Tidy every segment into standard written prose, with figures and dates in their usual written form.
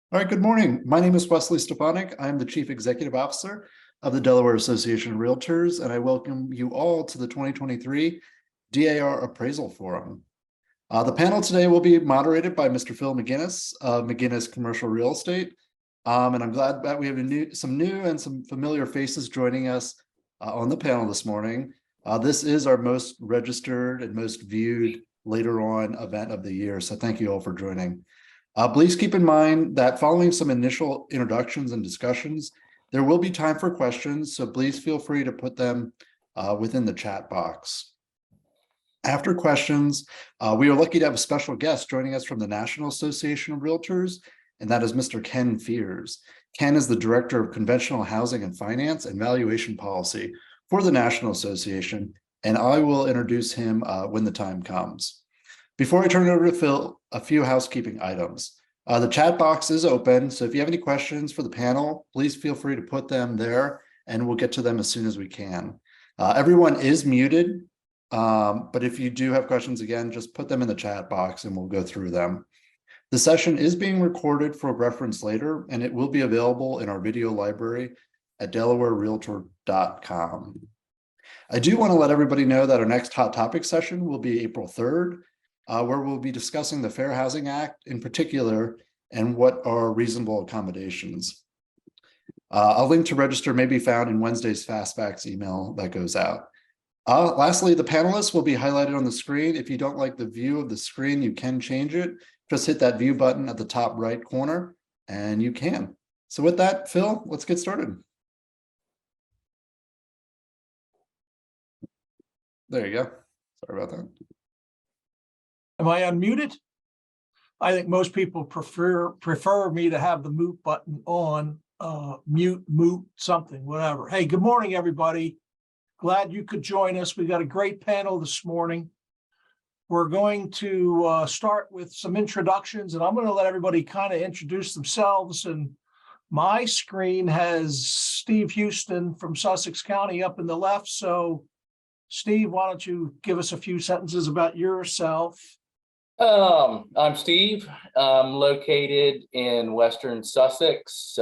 All right, good morning. My name is Wesley Stefanik. I'm the Chief Executive Officer of the Delaware Association of Realtors, and I welcome you all to the 2023 DAR Appraisal Forum. The panel today will be moderated by Mr. Phil McGinnis of McGinnis Commercial Real Estate. And I'm glad that we have some new and some familiar faces joining us on the panel this morning. This is our most registered and most viewed later on event of the year, so thank you all for joining. Please keep in mind that following some initial introductions and discussions, there will be time for questions, so please feel free to put them within the chat box. After questions, we are lucky to have a special guest joining us from the National Association of Realtors, and that is Mr. Ken Fears. Ken is the Director of Conventional Housing and Finance and Valuation Policy for the National Association, and I will introduce him when the time comes. Before I turn it over to Phil, a few housekeeping items. The chat box is open, so if you have any questions for the panel, please feel free to put them there, and we'll get to them as soon as we can. Everyone is muted, but if you do have questions, again, just put them in the chat box and we'll go through them. The session is being recorded for reference later, and it will be available in our video library at delawarerealtor.com. I do want to let everybody know that our next hot topic session will be April 3rd, where we'll be discussing the Fair Housing Act in particular and what are reasonable accommodations. A link to register may be found in Wednesday's Fastbacks email that goes out. Lastly, the panelists will be highlighted on the screen. If you don't like the view of the screen, you can change it. Just hit that view button at the top right corner and you can. So with that, Phil, let's get started. There you go. Sorry about that. Am I unmuted? I think most people prefer me to have the mute button on, mute, something, whatever. Hey, good morning, everybody. Glad you could join us. We got a great panel this morning. We're going to start with some introductions, and I'm going to let everybody kind of introduce themselves. And my screen has Steve Houston from Sussex County up in the left. So, Steve, why don't you give us a few sentences about yourself? I'm Steve. I'm located in Western Sussex,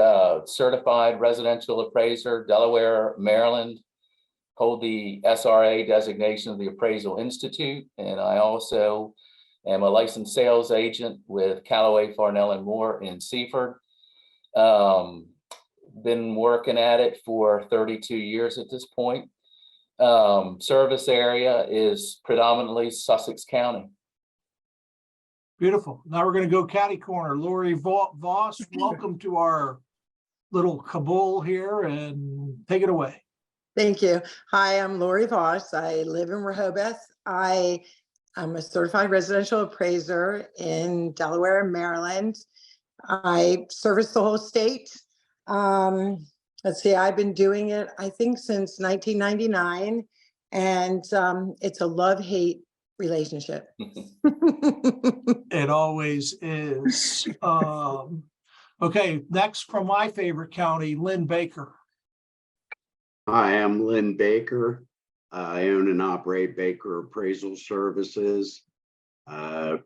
certified residential appraiser, Delaware, Maryland. Hold the SRA designation of the Appraisal Institute, and I also am a licensed sales agent with Callaway, Farnell and Moore in Seaford. Been working at it for 32 years at this point. Service area is predominantly Sussex County. Beautiful. Now we're going to go catty corner. Lori Voss, welcome to our little cabal here, and take it away. Thank you. Hi, I'm Lori Voss. I live in Rehoboth. I'm a certified residential appraiser in Delaware and Maryland. I service the whole state. Let's see, I've been doing it, I think, since 1999, and it's a love-hate relationship. It always is. Okay, next from my favorite county, Lynn Baker. Hi, I'm Lynn Baker. I own and operate Baker Appraisal Services.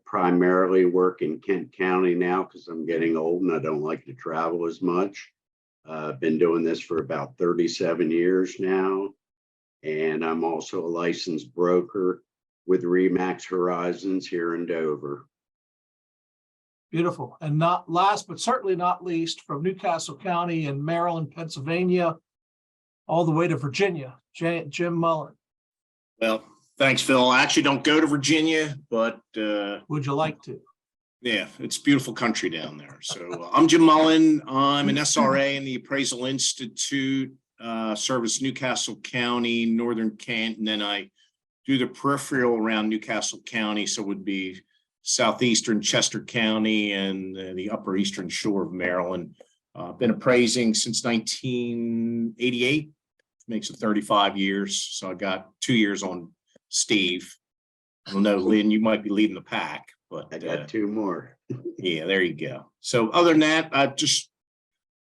Primarily work in Kent County now because I'm getting old and I don't like to travel as much. Been doing this for about 37 years now. And I'm also a licensed broker with Remax Horizons here in Dover. Beautiful. And not last, but certainly not least, from Newcastle County in Maryland, Pennsylvania, all the way to Virginia, Jim Mullen. Well, thanks, Phil. I actually don't go to Virginia, but would you like to? Yeah, it's beautiful country down there. So I'm Jim Mullen. I'm an SRA in the Appraisal Institute, service Newcastle County, Northern Kent, and then I do the peripheral around Newcastle County, so it would be southeastern Chester County and the upper eastern shore of Maryland. Been appraising since 1988. Makes it 35 years. So I got 2 years on Steve. I don't know, Lynn, you might be leading the pack, but I got 2 more. Yeah, there you go. So other than that, just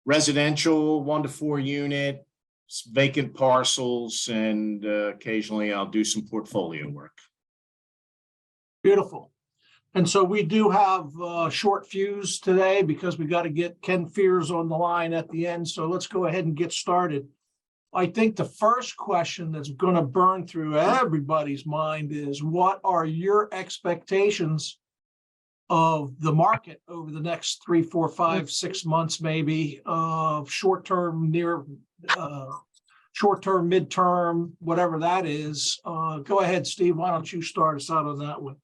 residential 1 to 4 unit, vacant parcels, and occasionally I'll do some portfolio work. Beautiful. And so we do have a short fuse today because we got to get Ken Fears on the line at the end. So let's go ahead and get started. I think the first question that's going to burn through everybody's mind is, what are your expectations of the market over the next 3, 4, 5, 6 months, maybe, of short-term, short-term, midterm, whatever that is. Go ahead, Steve. Why don't you start us out on that one?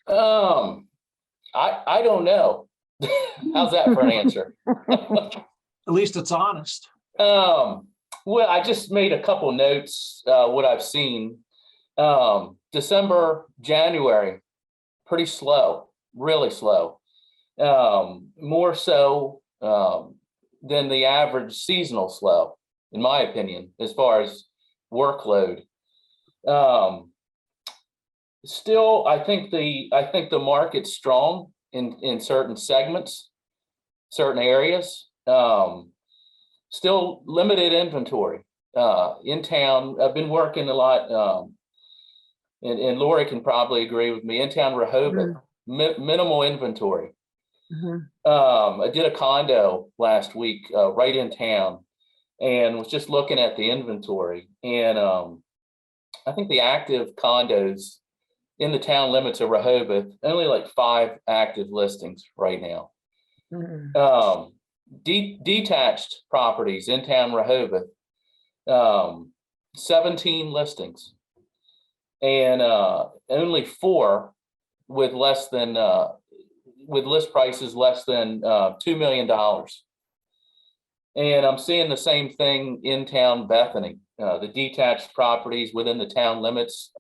I don't know. How's that for an answer? At least it's honest. Well, I just made a couple notes, what I've seen. December, January, pretty slow, really slow. More so than the average seasonal slow, in my opinion, as far as workload. Still, I think the market's strong in certain segments, certain areas. Still limited inventory in town. I've been working a lot, and Lori can probably agree with me. In town, Rehoboth, minimal inventory. I did a condo last week right in town, and was just looking at the inventory, and I think the active condos in the town limits of Rehoboth, only like 5 active listings right now. Detached properties in town Rehoboth, 17 listings, and only 4 with less than with list prices less than $2 million. And I'm seeing the same thing in town Bethany, the detached properties within the town limits,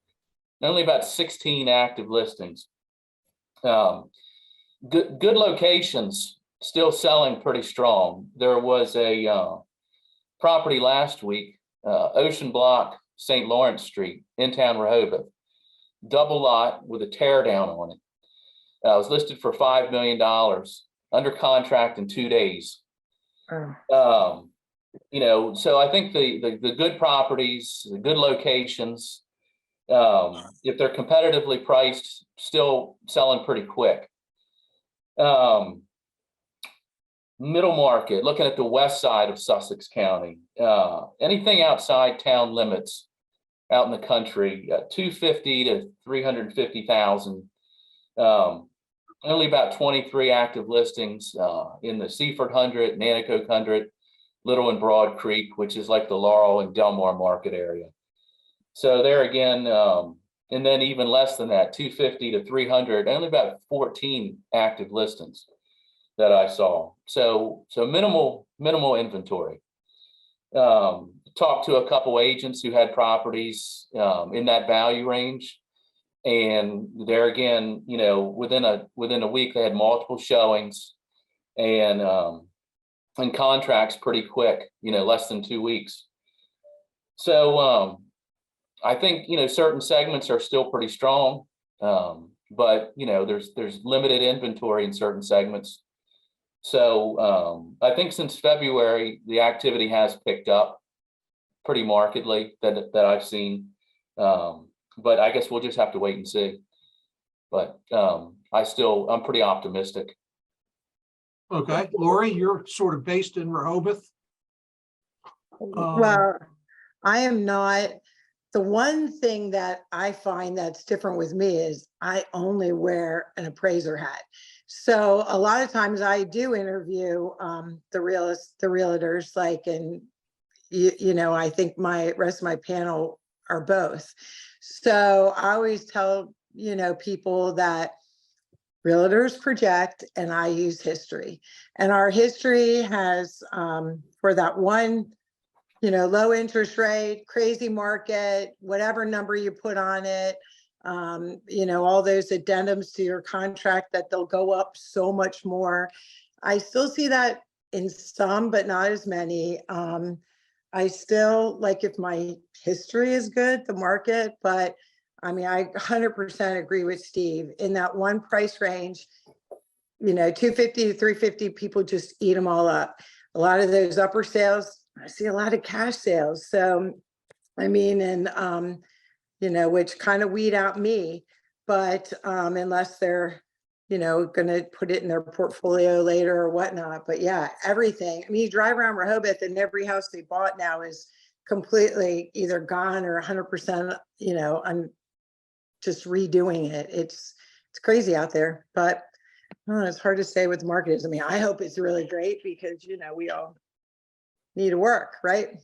only about 16 active listings. Good locations, still selling pretty strong. There was a property last week, Ocean Block, St. Lawrence Street, in town Rehoboth, double lot with a tear down on it. It was listed for $5 million, under contract in 2 days. You know, so I think the good properties, the good locations, if they're competitively priced, still selling pretty quick. Middle market, looking at the west side of Sussex County, anything outside town limits out in the country, 250 to 350,000. Only about 23 active listings in the Seaford 100, Nanticoke 100, Little and Broad Creek, which is like the Laurel and Delmar market area. So there again, and then even less than that, 250 to 300, only about 14 active listings that I saw. So minimal inventory. Talked to a couple agents who had properties in that value range, and there again, you know, within a week they had multiple showings, and contracts pretty quick, you know, less than 2 weeks. So I think, you know, certain segments are still pretty strong, but you know, there's limited inventory in certain segments. So I think since February, the activity has picked up pretty markedly that I've seen. But I guess we'll just have to wait and see. But I'm pretty optimistic. Okay, Lori, you're sort of based in Rehoboth. Well, I am not. The one thing that I find that's different with me is I only wear an appraiser hat. So a lot of times I do interview the realtors, like, and you know, I think my rest of my panel are both. So I always tell, you know, people that realtors project and I use history. And our history has, for that one, you know, low interest rate, crazy market, whatever number you put on it, you know, all those addendums to your contract that they'll go up so much more. I still see that in some, but not as many. I still, like, if my history is good, the market, but I mean, I 100% agree with Steve in that one price range, you know, 250 to 350, people just eat them all up. A lot of those upper sales, I see a lot of cash sales. So, I mean, and, you know, which kind of weed out me, but unless they're going to put it in their portfolio later or whatnot. But yeah, everything. I mean, you drive around Rehoboth and every house they bought now is completely either gone or 100%, I'm just redoing it. It's crazy out there, but I don't know, it's hard to say what the market is. I mean, I hope it's really great because, we all need to work, right?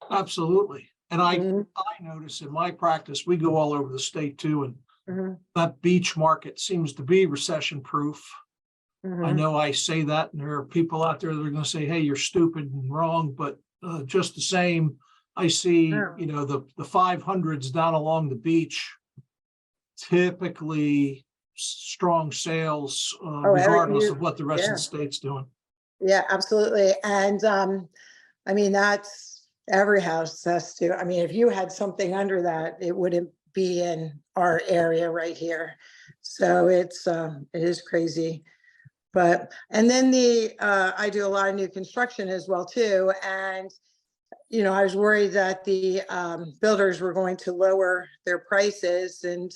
Absolutely. And I Mhm, notice in my practice, we go all over the state too, and mhm, that beach market seems to be recession proof. I mhm. know I say that, and there are people out there that are going to say, hey, you're stupid and wrong, but just the same, I see, Yeah. the 500s down along the beach, typically strong sales, Oh, regardless of what the rest of yeah, the state's doing. yeah, absolutely. And I mean, that's every house has to, I mean, if you had something under that, it wouldn't be in our area right here. So it is crazy. But, and then I do a lot of new construction as well too. And, I was worried that the builders were going to lower their prices. And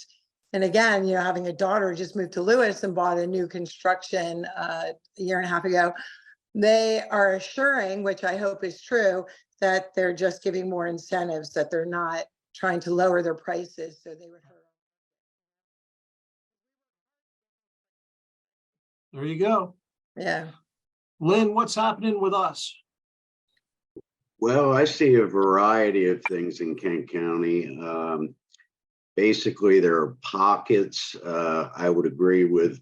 again, having a daughter who just moved to Lewis and bought a new construction a year and a half ago, they are assuring, which I hope is true, that they're just giving more incentives, that they're not trying to lower their prices. So they would hurt. There you go. Yeah. Lynn, what's happening with us? Well, I see a variety of things in Kent County. Basically, there are pockets. I would agree with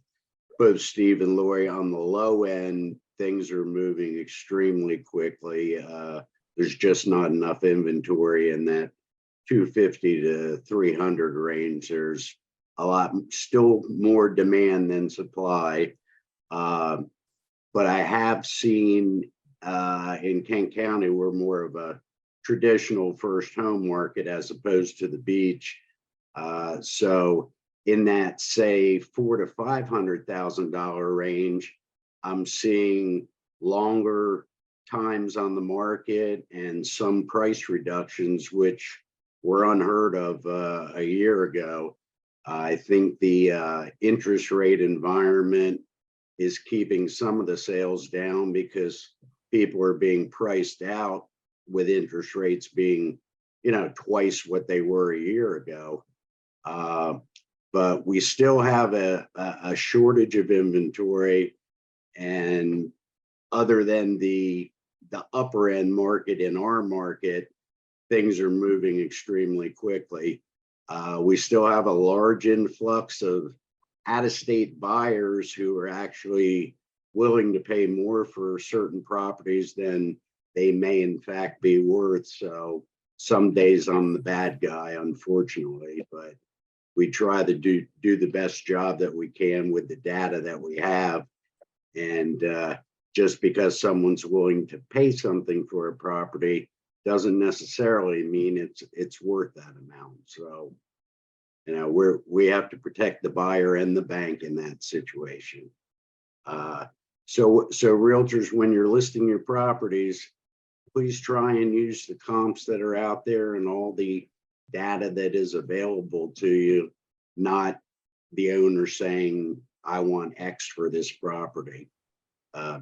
both Steve and Lori. On the low end, things are moving extremely quickly. There's just not enough inventory in that 250 to 300 range. There's a lot, still more demand than supply. But I have seen in Kent County, we're more of a traditional first home market as opposed to the beach. So in that, say, $400,000 to $500,000 range, I'm seeing longer times on the market and some price reductions, which were unheard of a year ago. I think the interest rate environment is keeping some of the sales down because people are being priced out with interest rates being, twice what they were a year ago. But we still have a shortage of inventory, and other than the upper end market in our market, things are moving extremely quickly. We still have a large influx of out-of-state buyers who are actually willing to pay more for certain properties than they may in fact be worth. So some days I'm the bad guy, unfortunately, but we try to do the best job that we can with the data that we have. And just because someone's willing to pay something for a property doesn't necessarily mean it's worth that amount. So, we have to protect the buyer and the bank in that situation. So realtors, when you're listing your properties, please try and use the comps that are out there and all the data that is available to you, not the owner saying, I want X for this property,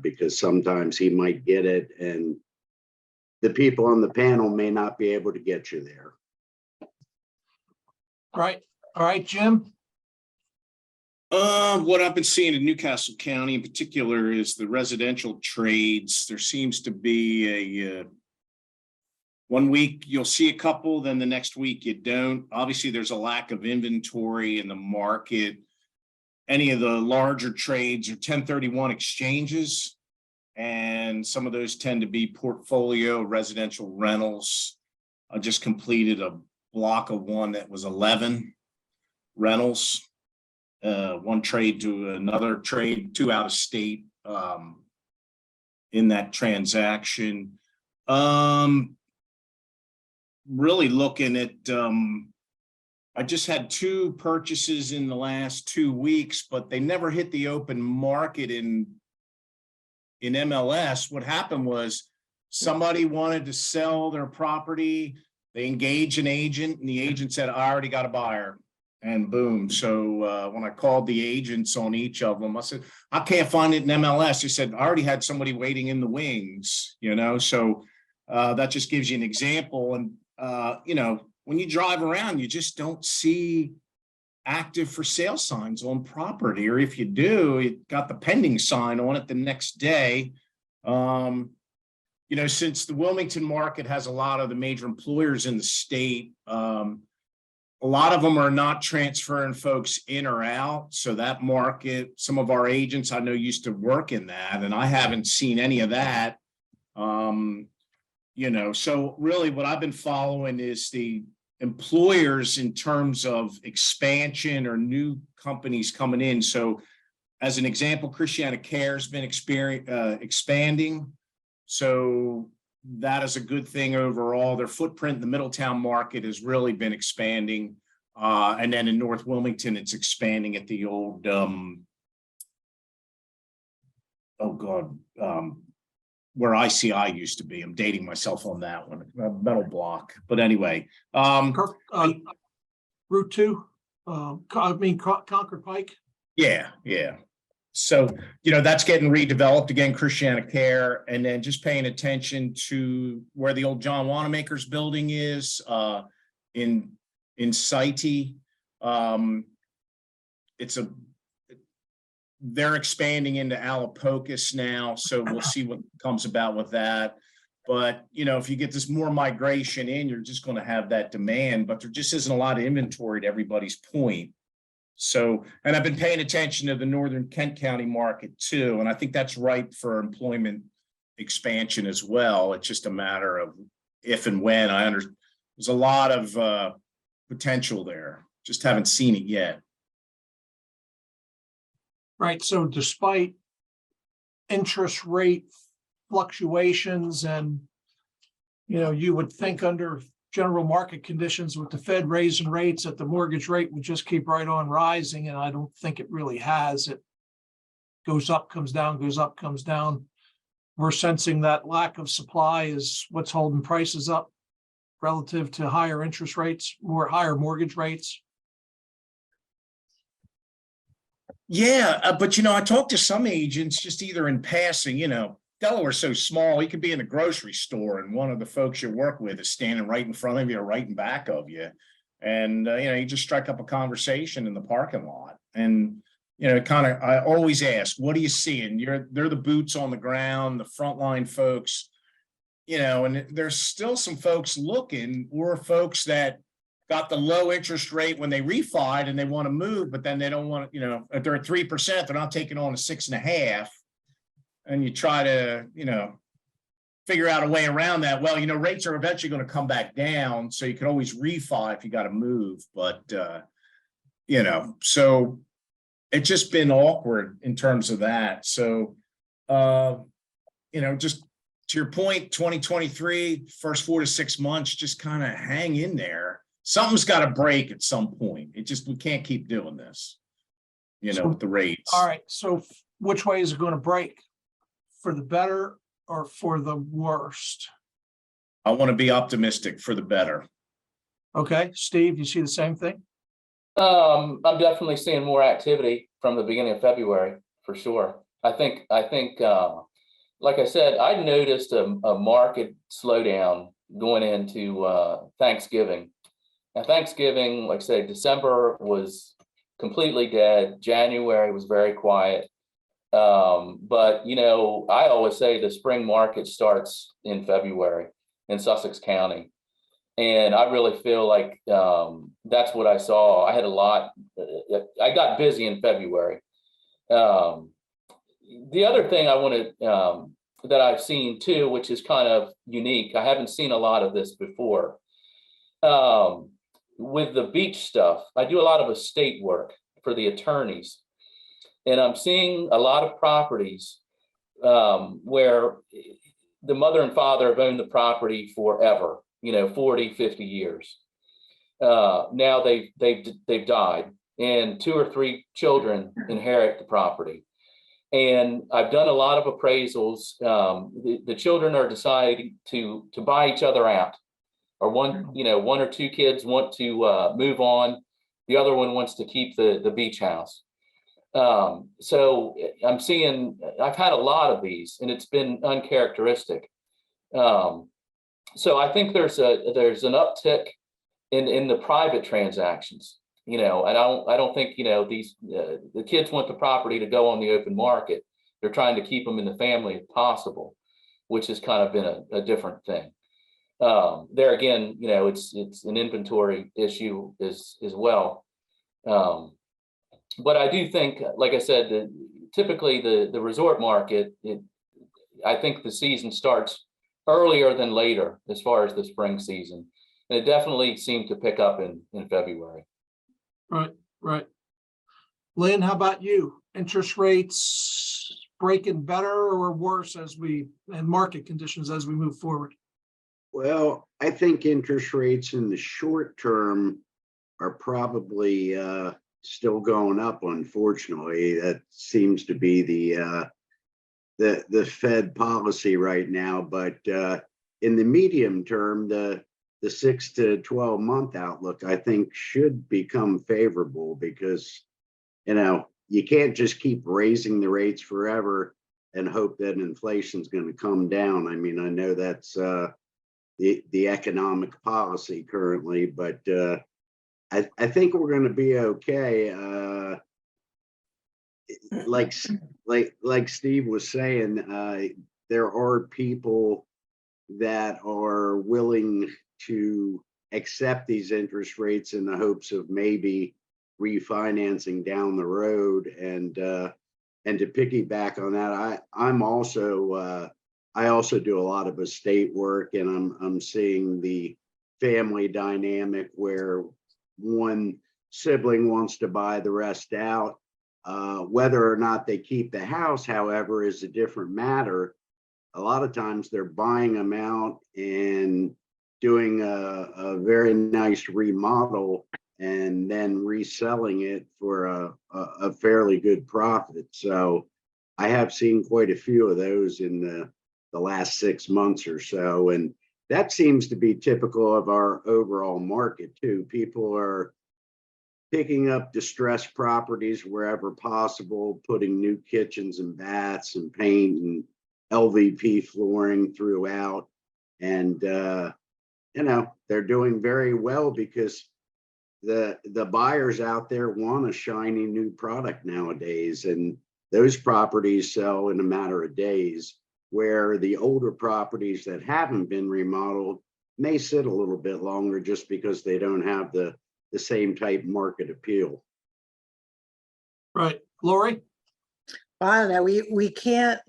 because sometimes he might get it and the people on the panel may not be able to get you there. Right. All right, Jim. What I've been seeing in Newcastle County in particular is the residential trades. There seems to be a 1 week you'll see a couple, then the next week you don't. Obviously, there's a lack of inventory in the market. Any of the larger trades are 1031 exchanges, and some of those tend to be portfolio residential rentals. I just completed a block of one that was 11 rentals. One trade to another trade, 2 out of state in that transaction. Really looking at, I just had 2 purchases in the last 2 weeks, but they never hit the open market in MLS. What happened was somebody wanted to sell their property. They engaged an agent and the agent said, I already got a buyer. And boom. So when I called the agents on each of them, I said, I can't find it in MLS. They said, I already had somebody waiting in the wings, so that just gives you an example. And, when you drive around, you just don't see active for sale signs on property. Or if you do, it got the pending sign on it the next day. Since the Wilmington market has a lot of the major employers in the state, a lot of them are not transferring folks in or out. So that market, some of our agents I know used to work in that, and I haven't seen any of that. So really what I've been following is the employers in terms of expansion or new companies coming in. So as an example, Christiana Care has been expanding. So that is a good thing overall. Their footprint in the Middletown market has really been expanding. And then in North Wilmington, it's expanding at the old, where ICI used to be. I'm dating myself on that one, metal block. But anyway, Route 2, Concord Pike. Yeah. So, that's getting redeveloped again, Christiana Care, and then just paying attention to where the old John Wanamaker's building is, in Site. They're expanding into Alapocus now, so we'll see what comes about with that. But, if you get this more migration in, you're just going to have that demand, but there just isn't a lot of inventory to everybody's point. So, and I've been paying attention to the Northern Kent County market too, and I think that's ripe for employment expansion as well. It's just a matter of if and when. There's a lot of potential there. Just haven't seen it yet. Right. So despite interest rate fluctuations and, you would think under general market conditions with the Fed raising rates that the mortgage rate would just keep right on rising. And I don't think it really has. It goes up, comes down, goes up, comes down. We're sensing that lack of supply is what's holding prices up relative to higher interest rates, higher mortgage rates. Yeah, but I talked to some agents just either in passing, Delaware's so small, you could be in a grocery store and one of the folks you work with is standing right in front of you or right in back of you. And, you just strike up a conversation in the parking lot. And, I always ask, what are you seeing? They're the boots on the ground, the frontline folks, and there's still some folks looking, or folks that got the low interest rate when they refied and they want to move, but then they don't want to, if they're at 3%, they're not taking on a 6.5%. And you try to, figure out a way around that. Well, rates are eventually going to come back down. So you can always refi if you got to move. But, so it's just been awkward in terms of that. So, just to your point, 2023, first 4 to 6 months, just kind of hang in there. Something's got to break at some point. We can't keep doing this, with the rates. All right. So which way is it going to break? For the better or for the worst? I want to be optimistic for the better. Okay. Steve, you see the same thing? I'm definitely seeing more activity from the beginning of February, for sure. I think, like I said, I noticed a market slowdown going into Thanksgiving. Now, Thanksgiving, like I say, December was completely dead. January was very quiet. But, I always say the spring market starts in February in Sussex County. And I really feel like that's what I saw. I had a lot. I got busy in February. The other thing I wanted that I've seen too, which is kind of unique. I haven't seen a lot of this before. With the beach stuff, I do a lot of estate work for the attorneys. And I'm seeing a lot of properties where the mother and father have owned the property forever, 40, 50 years. Now they've died, and 2 or 3 children inherit the property. And I've done a lot of appraisals. The children are deciding to buy each other out, or one or 2 kids want to move on The other one wants to keep the beach house. So I've had a lot of these, and it's been uncharacteristic. So I think there's an uptick in the private transactions. And I don't think these the kids want the property to go on the open market. They're trying to keep them in the family if possible, which has kind of been a different thing. There again, it's an inventory issue as well. But I do think, like I said, that typically the resort market, I think the season starts earlier than later as far as the spring season. And it definitely seemed to pick up in February. Right. Lynn, how about you? Interest rates breaking better or worse and market conditions as we move forward? Well, I think interest rates in the short term are probably still going up, unfortunately. That seems to be the Fed policy right now. But in the medium term, the 6 to 12 month outlook, I think, should become favorable, because you can't just keep raising the rates forever and hope that inflation is going to come down. I mean, I know that's the economic policy currently, but I think we're going to be okay. Like Steve was saying, there are people that are willing to accept these interest rates in the hopes of maybe refinancing down the road. And to piggyback on that, I also do a lot of estate work, and I'm seeing the family dynamic where one sibling wants to buy the rest out. Whether or not they keep the house, however, is a different matter. A lot of times they're buying them out and doing a very nice remodel and then reselling it for a fairly good profit. So I have seen quite a few of those in the last 6 months or so. And that seems to be typical of our overall market too. People are picking up distressed properties wherever possible, putting new kitchens and baths and paint and LVP flooring throughout. And, they're doing very well because the buyers out there want a shiny new product nowadays. And those properties sell in a matter of days, where the older properties that haven't been remodeled may sit a little bit longer just because they don't have the same type market appeal. Right. Lori? I don't know. We can't,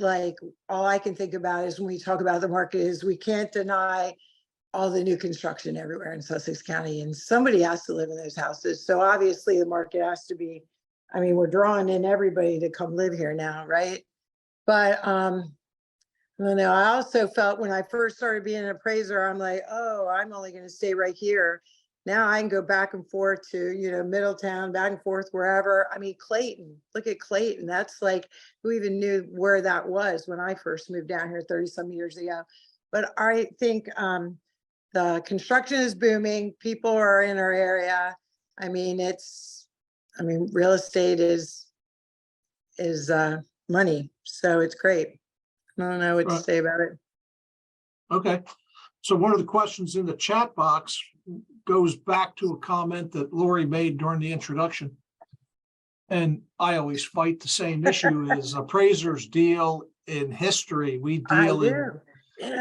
all I can think about is when we talk about the market is we can't deny all the new construction everywhere in Sussex County, and somebody has to live in those houses. So obviously the market has to be, we're drawing in everybody to come live here now, right? But I don't know. I also felt when I first started being an appraiser, I'm like, oh, I'm only going to stay right here. Now I can go back and forth to, Middletown, back and forth, wherever. Clayton, look at Clayton. That's who even knew where that was when I first moved down here 30 some years ago. But I think the construction is booming. People are in our area. Real estate is money. So it's great. I don't know what to say about it. Okay. So one of the questions in the chat box goes back to a comment that Lori made during the introduction. And I always fight the same issue as appraisers deal in history. We deal in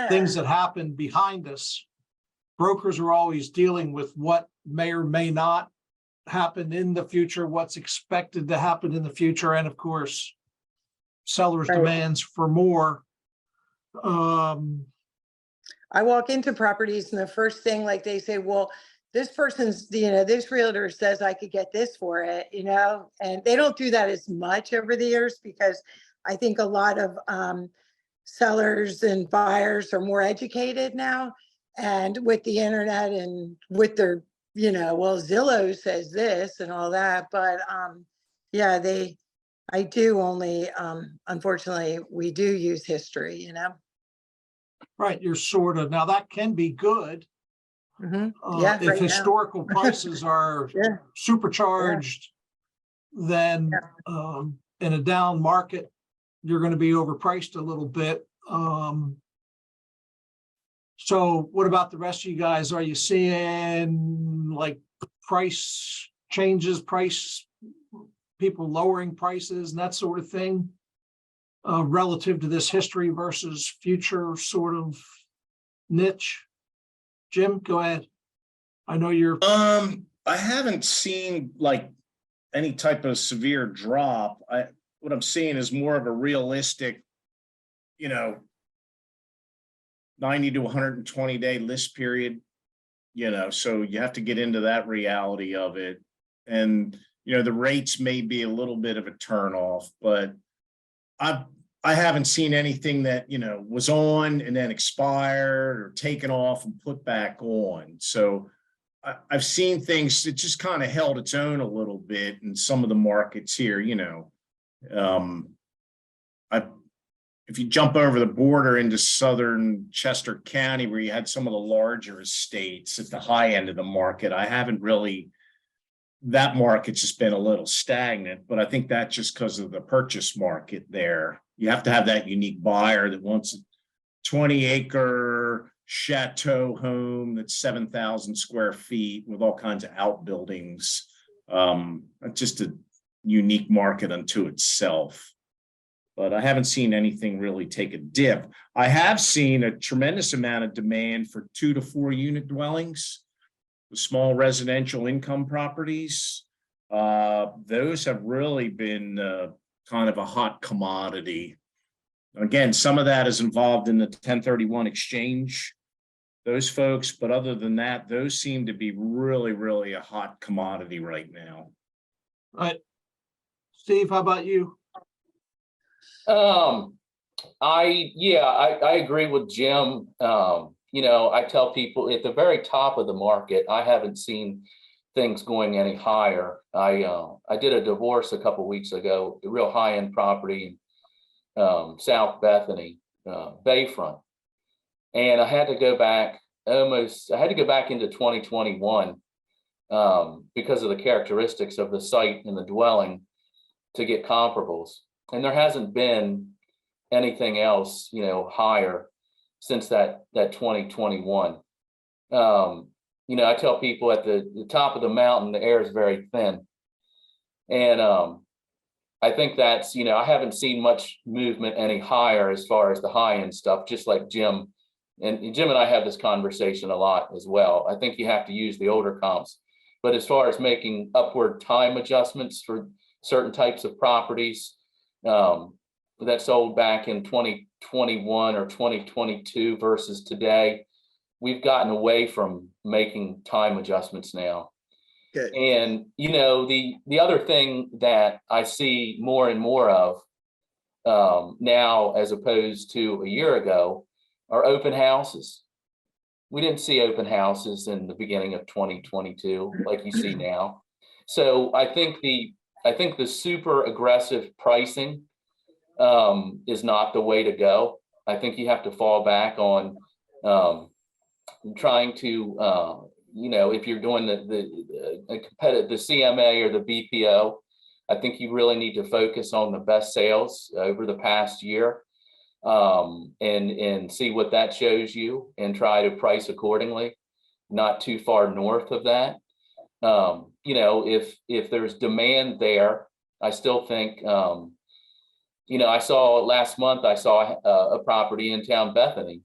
things that happen behind us. Brokers are always dealing with what may or may not happen in the future, what's expected to happen in the future, and of course, sellers' demands for more. I walk into properties and the first thing, they say, well, this person's, this realtor says I could get this for it, and they don't do that as much over the years, because I think a lot of sellers and buyers are more educated now. And with the internet and with their, Zillow says this and all that, but I do only, unfortunately, we do use history, Right, you're sort of, now that can be good, Mhm. Yeah, If right now. historical prices are Yeah. supercharged, then in a down market, you're going to be overpriced a little bit. So what about the rest of you guys? Are you seeing like price changes, people lowering prices and that sort of thing relative to this history versus future sort of niche? Jim, go ahead. I know you're. I haven't seen like any type of severe drop. What I'm seeing is more of a realistic, 90 to 120 day list period, so you have to get into that reality of it. And, the rates may be a little bit of a turnoff, but I haven't seen anything that, was on and then expired or taken off and put back on. So I've seen things that just kind of held its own a little bit in some of the markets here, if you jump over the border into southern Chester County, where you had some of the larger estates at the high end of the market, that market's just been a little stagnant, but I think that's just because of the purchase market there. You have to have that unique buyer that wants a 20-acre chateau home that's 7,000 square feet with all kinds of outbuildings. Just a unique market unto itself. But I haven't seen anything really take a dip. I have seen a tremendous amount of demand for 2 to 4 unit dwellings, the small residential income properties. Those have really been kind of a hot commodity. Again, some of that is involved in the 1031 exchange, those folks, but other than that, those seem to be really, really a hot commodity right now. All right. Steve, how about you? I agree with Jim. I tell people at the very top of the market, I haven't seen things going any higher. I did a divorce a couple weeks ago, a real high-end property in South Bethany, Bayfront. And I had to go back into 2021 because of the characteristics of the site and the dwelling to get comparables. And there hasn't been anything else, higher since that 2021. I tell people at the top of the mountain, the air is very thin. And I think that's, I haven't seen much movement any higher as far as the high end stuff, just like Jim. And Jim and I have this conversation a lot as well. I think you have to use the older comps. But as far as making upward time adjustments for certain types of properties, that sold back in 2021 or 2022 versus today, we've gotten away from making time adjustments now. Good. And the other thing that I see more and more of now, as opposed to a year ago, are open houses. We didn't see open houses in the beginning of 2022 like you see now. So I think the super aggressive pricing is not the way to go. I think you have to fall back on trying to, if you're doing the competitive, the CMA or the BPO, I think you really need to focus on the best sales over the past year and see what that shows you and try to price accordingly, not too far north of that. If there's demand there, I still think, I saw last month, I saw a property in town Bethany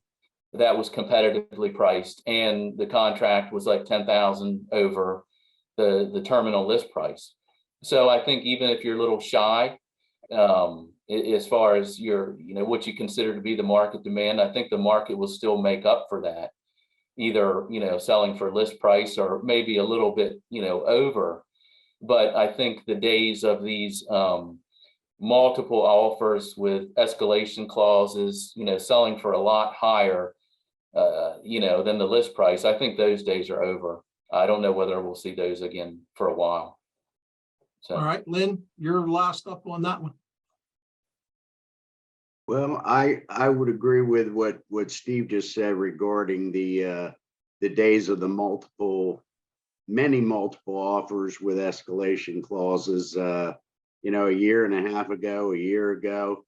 that was competitively priced, and the contract was like 10,000 over the terminal list price. So I think even if you're a little shy, as far as your, what you consider to be the market demand, I think the market will still make up for that, either, selling for list price or maybe a little bit, over. But I think the days of these multiple offers with escalation clauses, selling for a lot higher, than the list price, I think those days are over. I don't know whether we'll see those again for a while. So. All right, Lynn, you're last up on that one. Well, I would agree with what Steve just said regarding the the days of the many multiple offers with escalation clauses. You know, a year and a half ago, a year ago,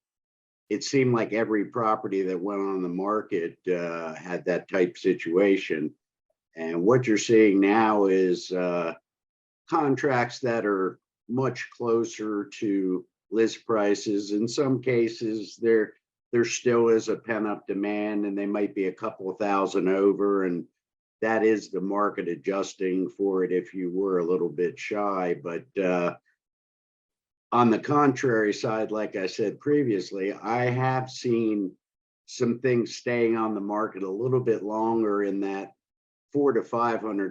it seemed like every property that went on the market had that type situation. And what you're seeing now is contracts that are much closer to list prices. In some cases, there still is a pent-up demand, and they might be a couple of thousand over, and that is the market adjusting for it if you were a little bit shy. But on the contrary side, like I said previously, I have seen some things staying on the market a little bit longer in that $400,000 to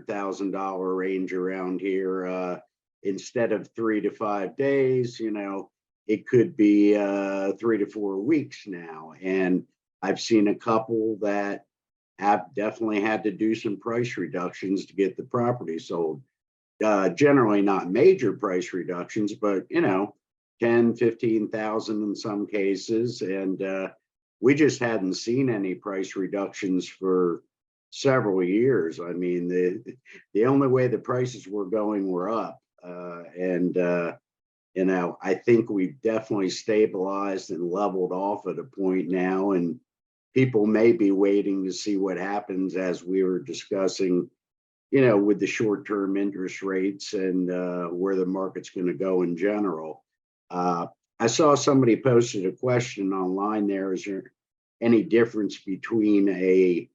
$500,000 range around here. Instead of 3 to 5 days, you know, it could be 3 to 4 weeks now. And I've seen a couple that have definitely had to do some price reductions to get the property sold. Generally not major price reductions, but you know, 10, 15,000 in some cases. And we just hadn't seen any price reductions for several years. I mean, the only way the prices were going were up. You know, I think we've definitely stabilized and leveled off at a point now, and people may be waiting to see what happens, as we were discussing, you know, with the short-term interest rates and where the market's going to go in general. I saw somebody posted a question online there. Is there any difference between a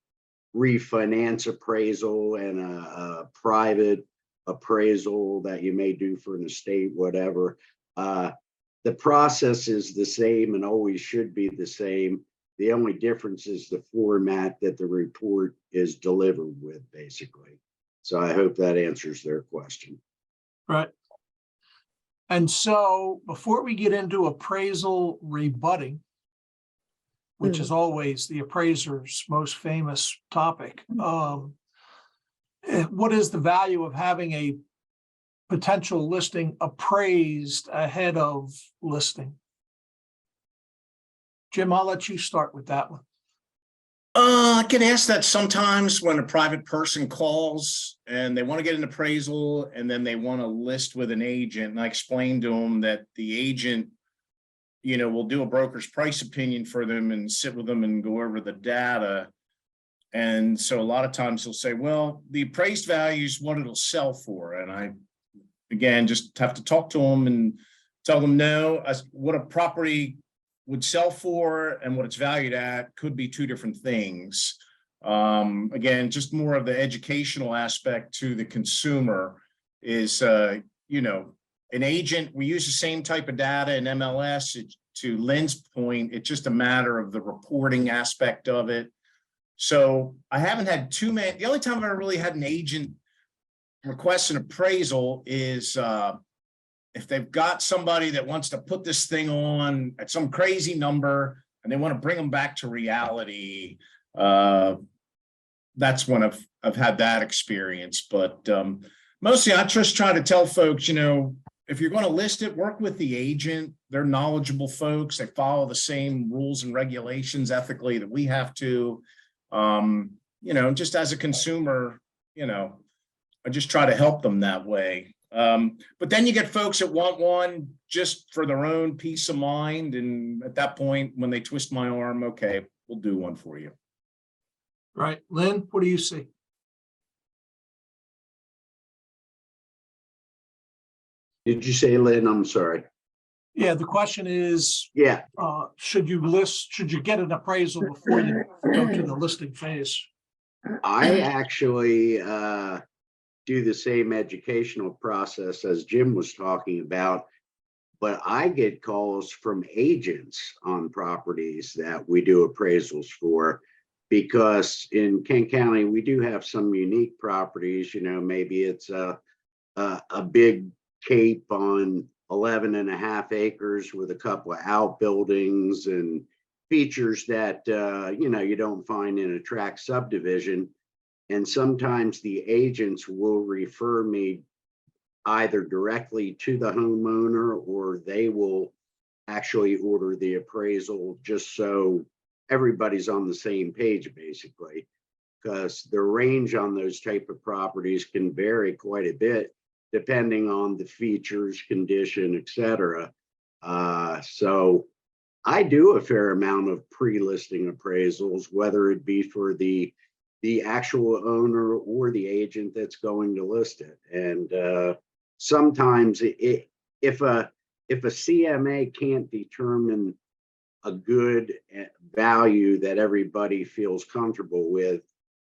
refinance appraisal and a private appraisal that you may do for an estate, whatever? The process is the same and always should be the same. The only difference is the format that the report is delivered with, basically. So I hope that answers their question. Right. And so before we get into appraisal rebutting, which is always the appraiser's most famous topic, what is the value of having a potential listing appraised ahead of listing? Jim, I'll let you start with that one. I get asked that sometimes when a private person calls and they want to get an appraisal and then they want to list with an agent. And I explain to them that the agent, you know, will do a broker's price opinion for them and sit with them and go over the data. And so a lot of times they'll say, well, the appraised value is what it'll sell for. And I, again, just have to talk to them and tell them, no, what a property would sell for and what it's valued at could be two different things. Again, just more of the educational aspect to the consumer is, you know, an agent, we use the same type of data in MLS. To Lynn's point, it's just a matter of the reporting aspect of it. So I haven't had too many. The only time I've ever really had an agent request an appraisal is if they've got somebody that wants to put this thing on at some crazy number and they want to bring them back to reality. That's when I've had that experience. But mostly I just try to tell folks, you know, if you're going to list it, work with the agent. They're knowledgeable folks. They follow the same rules and regulations ethically that we have to. You know, just as a consumer, you know, I just try to help them that way. But then you get folks that want one just for their own peace of mind. And at that point, when they twist my arm, okay, we'll do one for you. Right. Lynn, what do you see? Did you say, Lynn? I'm sorry. Yeah, the question is, Yeah. should you get an appraisal before you go to the listing phase? I actually do the same educational process as Jim was talking about, but I get calls from agents on properties that we do appraisals for, because in Kent County, we do have some unique properties. You know, maybe it's a big cape on 11.5 acres with a couple of outbuildings and features that, you know, you don't find in a tract subdivision. And sometimes the agents will refer me either directly to the homeowner, or they will actually order the appraisal just so everybody's on the same page, basically. because the range on those type of properties can vary quite a bit depending on the features, condition, etc. So I do a fair amount of pre-listing appraisals, whether it be for the actual owner or the agent that's going to list it. And sometimes if a CMA can't determine a good value that everybody feels comfortable with,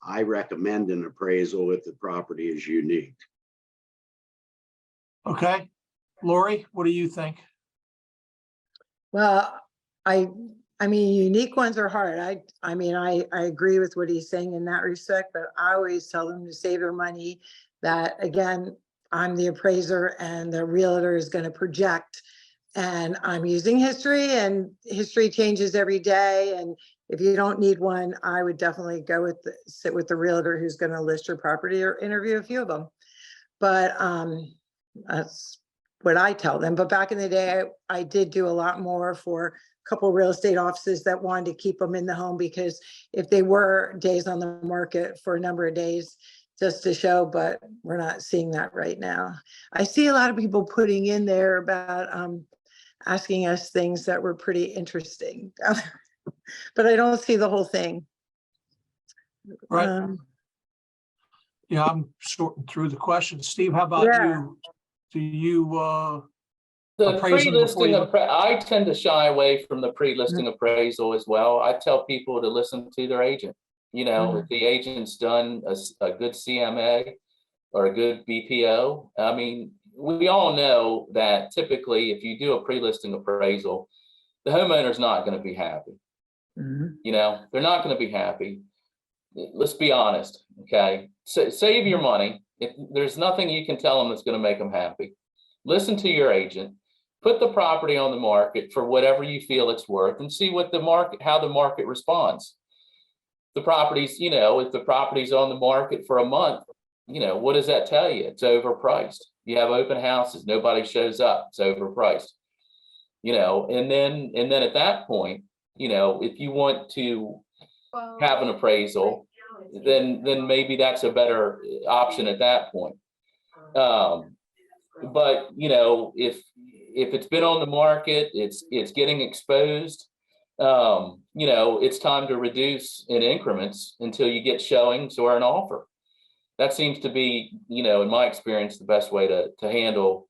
I recommend an appraisal if the property is unique. Okay. Lori, what do you think? Well, I mean, unique ones are hard. I mean, I agree with what he's saying in that respect, but I always tell them to save their money. That again, I'm the appraiser and the realtor is going to project, and I'm using history, and history changes every day. And if you don't need one, I would definitely go with sit with the realtor who's going to list your property or interview a few of them. But that's what I tell them. But back in the day, I did do a lot more for a couple of real estate offices that wanted to keep them in the home, because if they were days on the market for a number of days just to show, but we're not seeing that right now. I see a lot of people putting in there about asking us things that were pretty interesting, but I don't see the whole thing. Right. Yeah, I'm sorting through the questions. Steve, how about Yeah. you? Do you The appraising before pre-listing, you- I tend to shy away from the pre-listing appraisal as well. I tell people to listen to their agent. You know, if the agent's done a good CMA or a good BPO, I mean, we all know that typically if you do a pre-listing appraisal, the homeowner's not going to be happy. You know, they're not going to be happy. Let's be honest, okay? So save your money. If there's nothing you can tell them that's going to make them happy, listen to your agent, put the property on the market for whatever you feel it's worth, and see what how the market responds. The properties, you know, if the property's on the market for a month, you know, what does that tell you? It's overpriced. You have open houses, nobody shows up, it's overpriced. You know, and then at that point, you know, if you want to have an appraisal, then maybe that's a better option at that point. But you know, if it's been on the market, it's getting exposed, you know, it's time to reduce in increments until you get showings or an offer. That seems to be, you know, in my experience, the best way to handle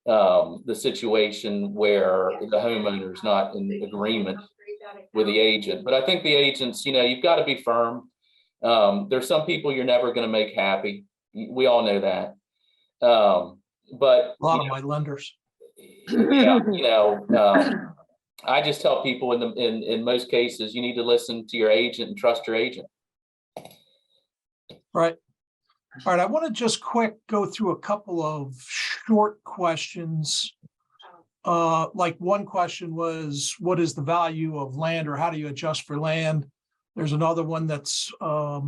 the situation where the homeowner is not in agreement with the agent. But I think the agents, you know, you've got to be firm. There's some people you're never going to make happy. We all know that. But a lot of my lenders. yeah, you know, I just tell people in most cases, you need to listen to your agent and trust your agent. Right. All right. I want to just go through a couple of short questions. Like one question was, what is the value of land, or how do you adjust for land? There's another one that's how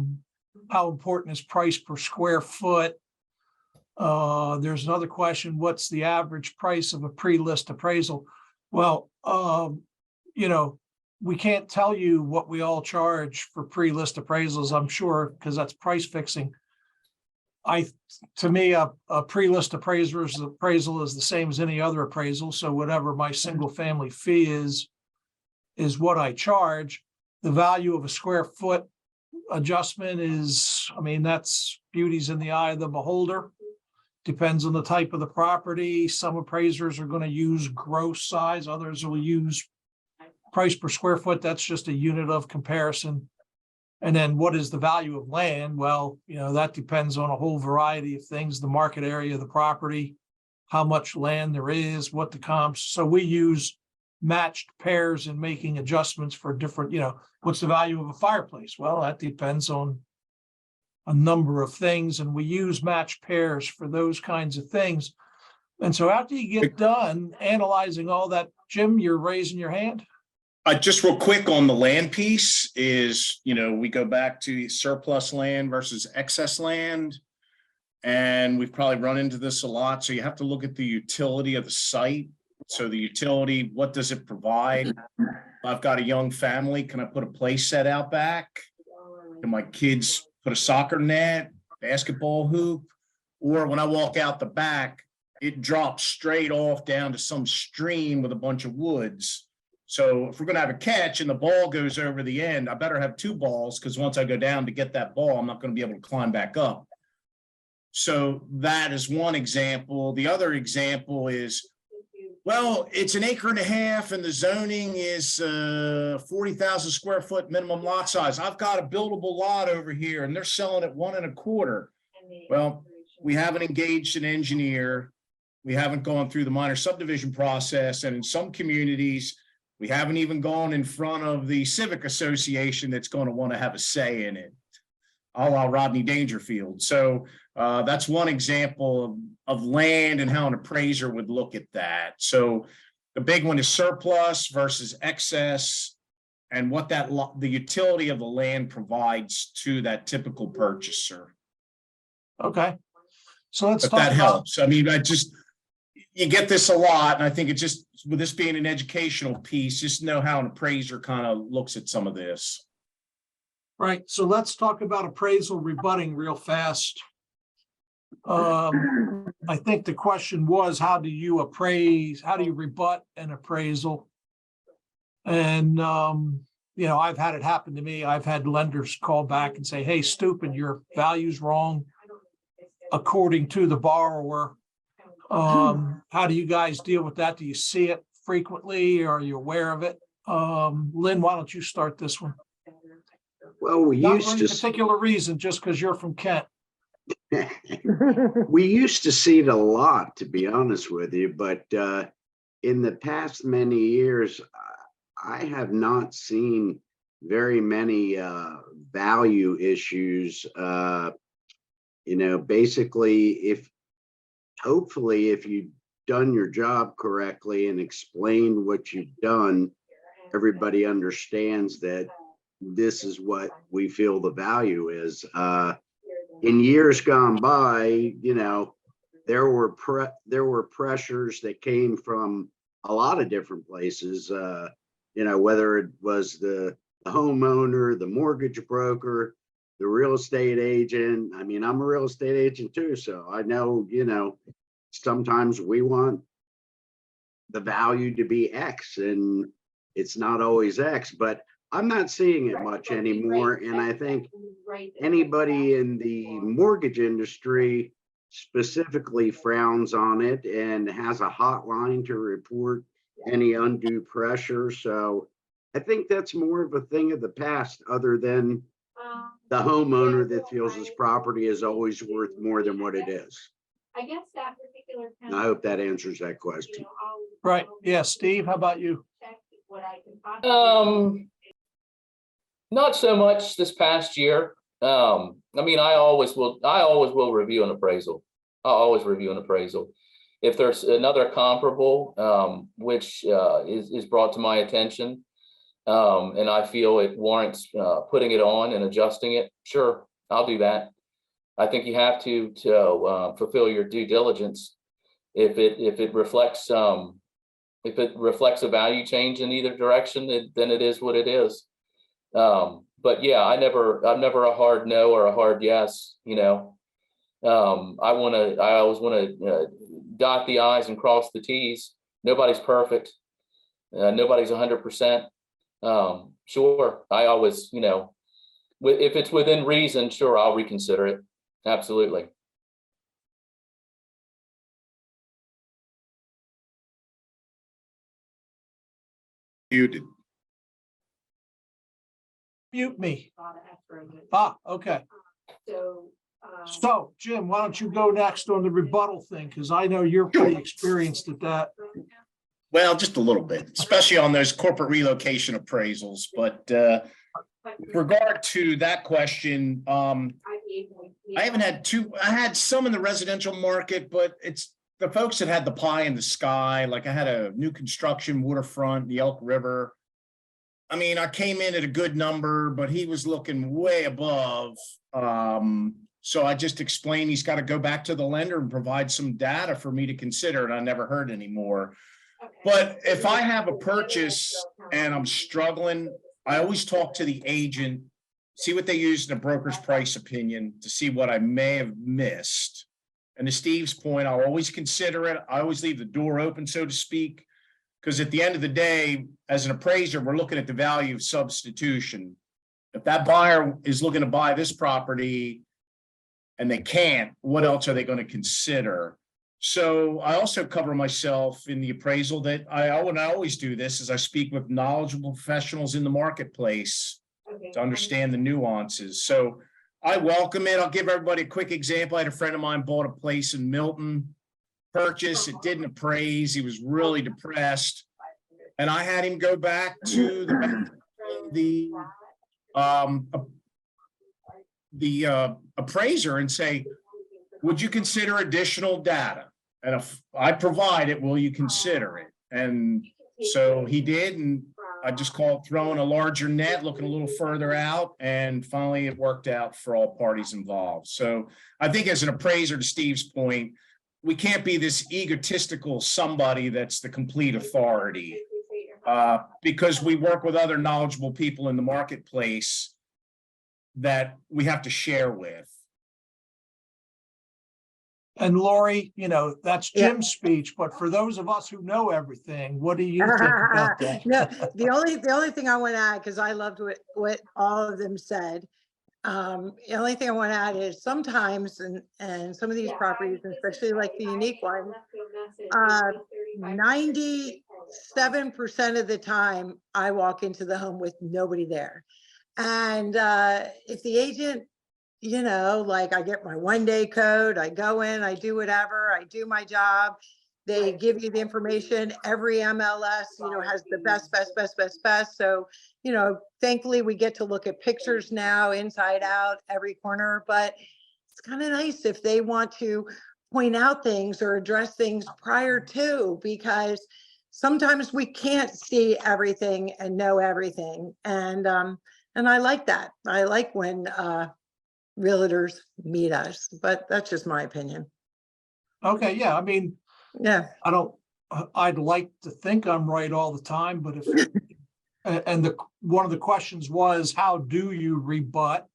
important is price per square foot? There's another question, what's the average price of a pre-list appraisal? Well, you know, we can't tell you what we all charge for pre-list appraisals, I'm sure, because that's price fixing. To me, a pre-list appraisal is the same as any other appraisal. So whatever my single family fee is what I charge. The value of a square foot adjustment is, I mean, that's beauty's in the eye of the beholder. Depends on the type of the property. Some appraisers are going to use gross size, others will use price per square foot. That's just a unit of comparison. And then what is the value of land? Well, you know, that depends on a whole variety of things, the market area of the property, how much land there is, what the comps. So we use matched pairs in making adjustments for different, you know, what's the value of a fireplace? Well, that depends on a number of things, and we use matched pairs for those kinds of things. And so after you get done analyzing all that, Jim, you're raising your hand? Just real quick on the land piece is, you know, we go back to surplus land versus excess land. And we've probably run into this a lot. So you have to look at the utility of the site. So the utility, what does it provide? I've got a young family. Can I put a play set out back? Can my kids put a soccer net, basketball hoop, or when I walk out the back, it drops straight off down to some stream with a bunch of woods. So if we're going to have a catch and the ball goes over the end, I better have two balls, because once I go down to get that ball, I'm not going to be able to climb back up. So that is one example. The other example is, well, it's an acre and a half and the zoning is 40,000 square foot minimum lot size. I've got a buildable lot over here and they're selling it 1 1/4. Well, we haven't engaged an engineer. We haven't gone through the minor subdivision process. And in some communities, we haven't even gone in front of the civic association that's going to want to have a say in it, a la Rodney Dangerfield. So that's one example of land and how an appraiser would look at that. So the big one is surplus versus excess, and what that the utility of the land provides to that typical purchaser. Okay. So let's If talk that about, helps. I mean, you get this a lot, and I think it just, with this being an educational piece, just know how an appraiser kind of looks at some of this. right. So let's talk about appraisal rebutting real fast. I think the question was, how do you rebut an appraisal? And, I've had it happen to me. I've had lenders call back and say, hey, stupid, your value's wrong according to the borrower. How do you guys deal with that? Do you see it frequently? Are you aware of it? Lynn, why don't you start this one? Well, we Not used for any to, particular reason, just because you're from Kent. we used to see it a lot, to be honest with you, but in the past many years, I have not seen very many value issues. Basically, hopefully, if you've done your job correctly and explained what you've done, everybody understands that this is what we feel the value is. In years gone by, there were pressures that came from a lot of different places, whether it was the homeowner, the mortgage broker, the real estate agent. I mean, I'm a real estate agent too, so I know, sometimes we want the value to be X and it's not always X, but I'm not seeing it much anymore. And I think anybody in the mortgage industry specifically frowns on it and has a hotline to report any undue pressure. So I think that's more of a thing of the past, other than the homeowner that feels his property is always worth more than what it is. I guess that particular. And I hope that answers that question. Right. Yeah. Steve, how about you? Not so much this past year. I mean, I always will review an appraisal. I'll always review an appraisal. If there's another comparable, which is brought to my attention, and I feel it warrants putting it on and adjusting it, sure, I'll do that. I think you have to fulfill your due diligence. If it reflects a value change in either direction, then it is what it is. But yeah, I'm never a hard no or a hard yes. I always want to dot the I's and cross the T's. Nobody's perfect. Nobody's 100%. Sure, I always, if it's within reason, sure, I'll reconsider it. Absolutely. Muted. Mute me. Okay. So, Jim, why don't you go next on the rebuttal thing? Because I know you're pretty experienced at that. Well, just a little bit, especially on those corporate relocation appraisals. But with regard to that question, I haven't had I had some in the residential market, but it's the folks that had the pie in the sky. Like I had a new construction waterfront, the Elk River. I mean, I came in at a good number, but he was looking way above. So I just explained he's got to go back to the lender and provide some data for me to consider, and I never heard any more. But if I have a purchase and I'm struggling, I always talk to the agent see what they used in a broker's price opinion to see what I may have missed. And to Steve's point, I'll always consider it. I always leave the door open, so to speak, because at the end of the day, as an appraiser, we're looking at the value of substitution. If that buyer is looking to buy this property and they can't, what else are they going to consider? So I also cover myself in the appraisal that I always do this is I speak with knowledgeable professionals in the marketplace to understand the nuances. So I welcome it. I'll give everybody a quick example. I had a friend of mine bought a place in Milton, purchase, it didn't appraise. He was really depressed. And I had him go back to the appraiser and say, would you consider additional data? And if I provide it, will you consider it? And so he did, and I just call it throwing a larger net, looking a little further out, and finally it worked out for all parties involved. So I think as an appraiser, to Steve's point, we can't be this egotistical somebody that's the complete authority, because we work with other knowledgeable people in the marketplace that we have to share with. And Lori, that's Yeah. Jim's speech, but for those of us who know everything, what do you think about that? No, the only thing I want to add, because I loved what all of them said. The only thing I want to add is sometimes, and some of these properties, especially like the unique one, 97% of the time I walk into the home with nobody there. And if the agent, like I get my 1-day code, I go in, I do whatever, I do my job. They give you the information. Every MLS, has the best. So, thankfully we get to look at pictures now, inside out, every corner, but it's kind of nice if they want to point out things or address things prior to, because sometimes we can't see everything and know everything. And I like that. I like when realtors meet us, but that's just my opinion. Okay, yeah, Yeah. I'd like to think I'm right all the time, but one of the questions was, how do you rebut?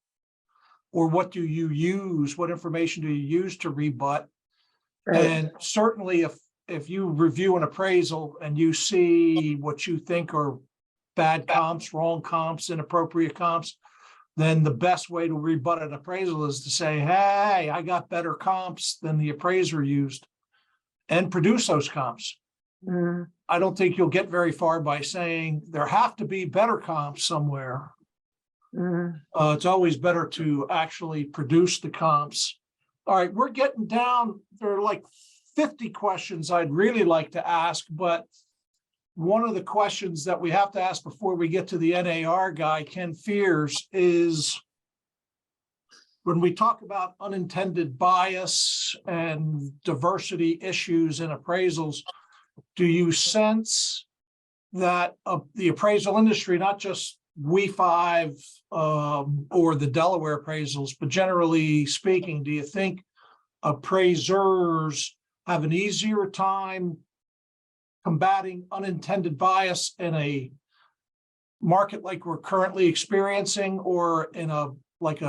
Or what do you use? What information do you use to rebut? Right. And certainly if you review an appraisal and you see what you think are bad comps, wrong comps, inappropriate comps, then the best way to rebut an appraisal is to say, hey, I got better comps than the appraiser used, and produce those comps. Mm, I don't think you'll get very far by saying there have to be better comps somewhere. mm. It's always better to actually produce the comps. All right, we're getting down. There are like 50 questions I'd really like to ask, but one of the questions that we have to ask before we get to the NAR guy, Ken Fears, is when we talk about unintended bias and diversity issues in appraisals, do you sense that the appraisal industry, not just We5 or the Delaware appraisals, but generally speaking, do you think appraisers have an easier time combating unintended bias in a market like we're currently experiencing, or in a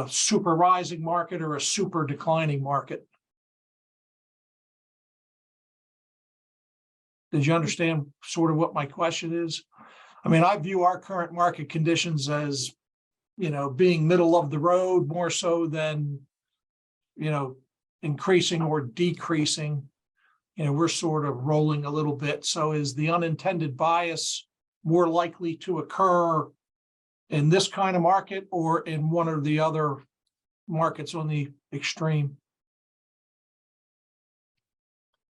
super rising market or a super declining market? Did you understand sort of what my question is? I view our current market conditions as, being middle of the road more so than, increasing or decreasing. We're sort of rolling a little bit. So is the unintended bias more likely to occur in this kind of market or in one or the other markets on the extreme?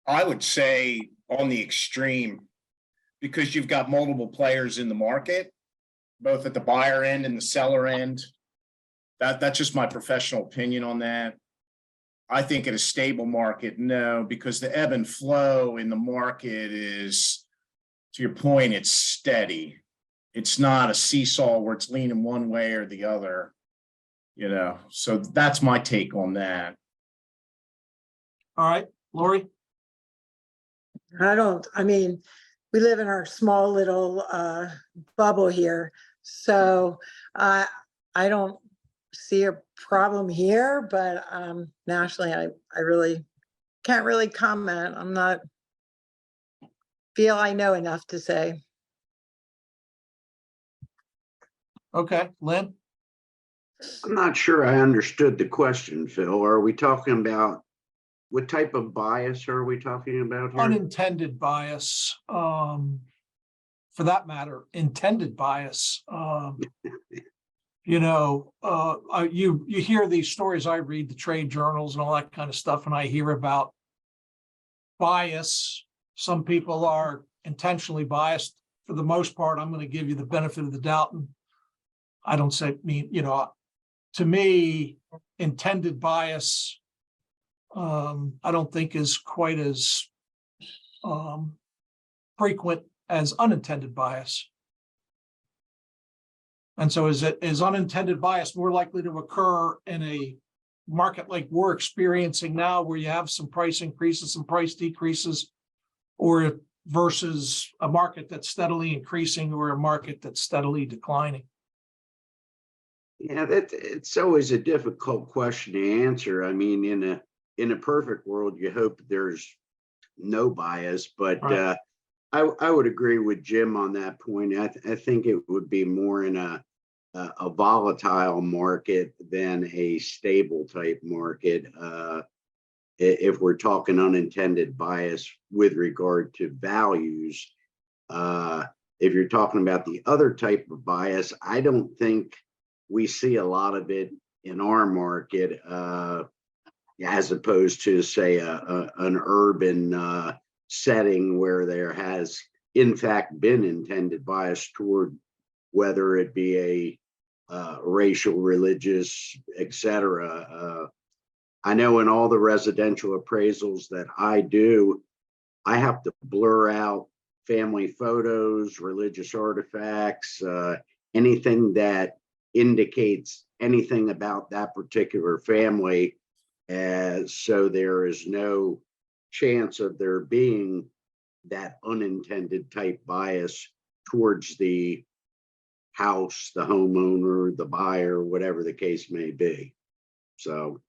I would say on the extreme, because you've got multiple players in the market, both at the buyer end and the seller end. That's just my professional opinion on that. I think in a stable market, no, because the ebb and flow in the market is, to your point, it's steady. It's not a seesaw where it's leaning one way or the other, so that's my take on that. All right, Lori? We live in our small little bubble here. So I don't see a problem here, but nationally, I really can't really comment. I'm not feel I know enough to say. Okay, Lynn? I'm not sure I understood the question, Phil. Are we talking about, what type of bias are we talking about here? Unintended bias, for that matter, intended bias. You know, you hear these stories. I read the trade journals and all that kind of stuff, and I hear about bias. Some people are intentionally biased. For the most part, I'm going to give you the benefit of the doubt, and I don't say mean, you know, to me, intended bias, I don't think is quite as frequent as unintended bias. And so is unintended bias more likely to occur in a market like we're experiencing now, where you have some price increases, some price decreases, or versus a market that's steadily increasing or a market that's steadily declining? Yeah, it's always a difficult question to answer. I mean, in a perfect world, you hope there's no bias, but Right. I would agree with Jim on that point. I think it would be more in a volatile market than a stable type market. If we're talking unintended bias with regard to values, if you're talking about the other type of bias, I don't think we see a lot of it in our market, as opposed to, say, an urban setting where there has in fact been intended bias toward, whether it be a racial, religious, etc. I know in all the residential appraisals that I do, I have to blur out family photos, religious artifacts, anything that indicates anything about that particular family, so there is no chance of there being that unintended type bias towards the house, the homeowner, the buyer, whatever the case may be. So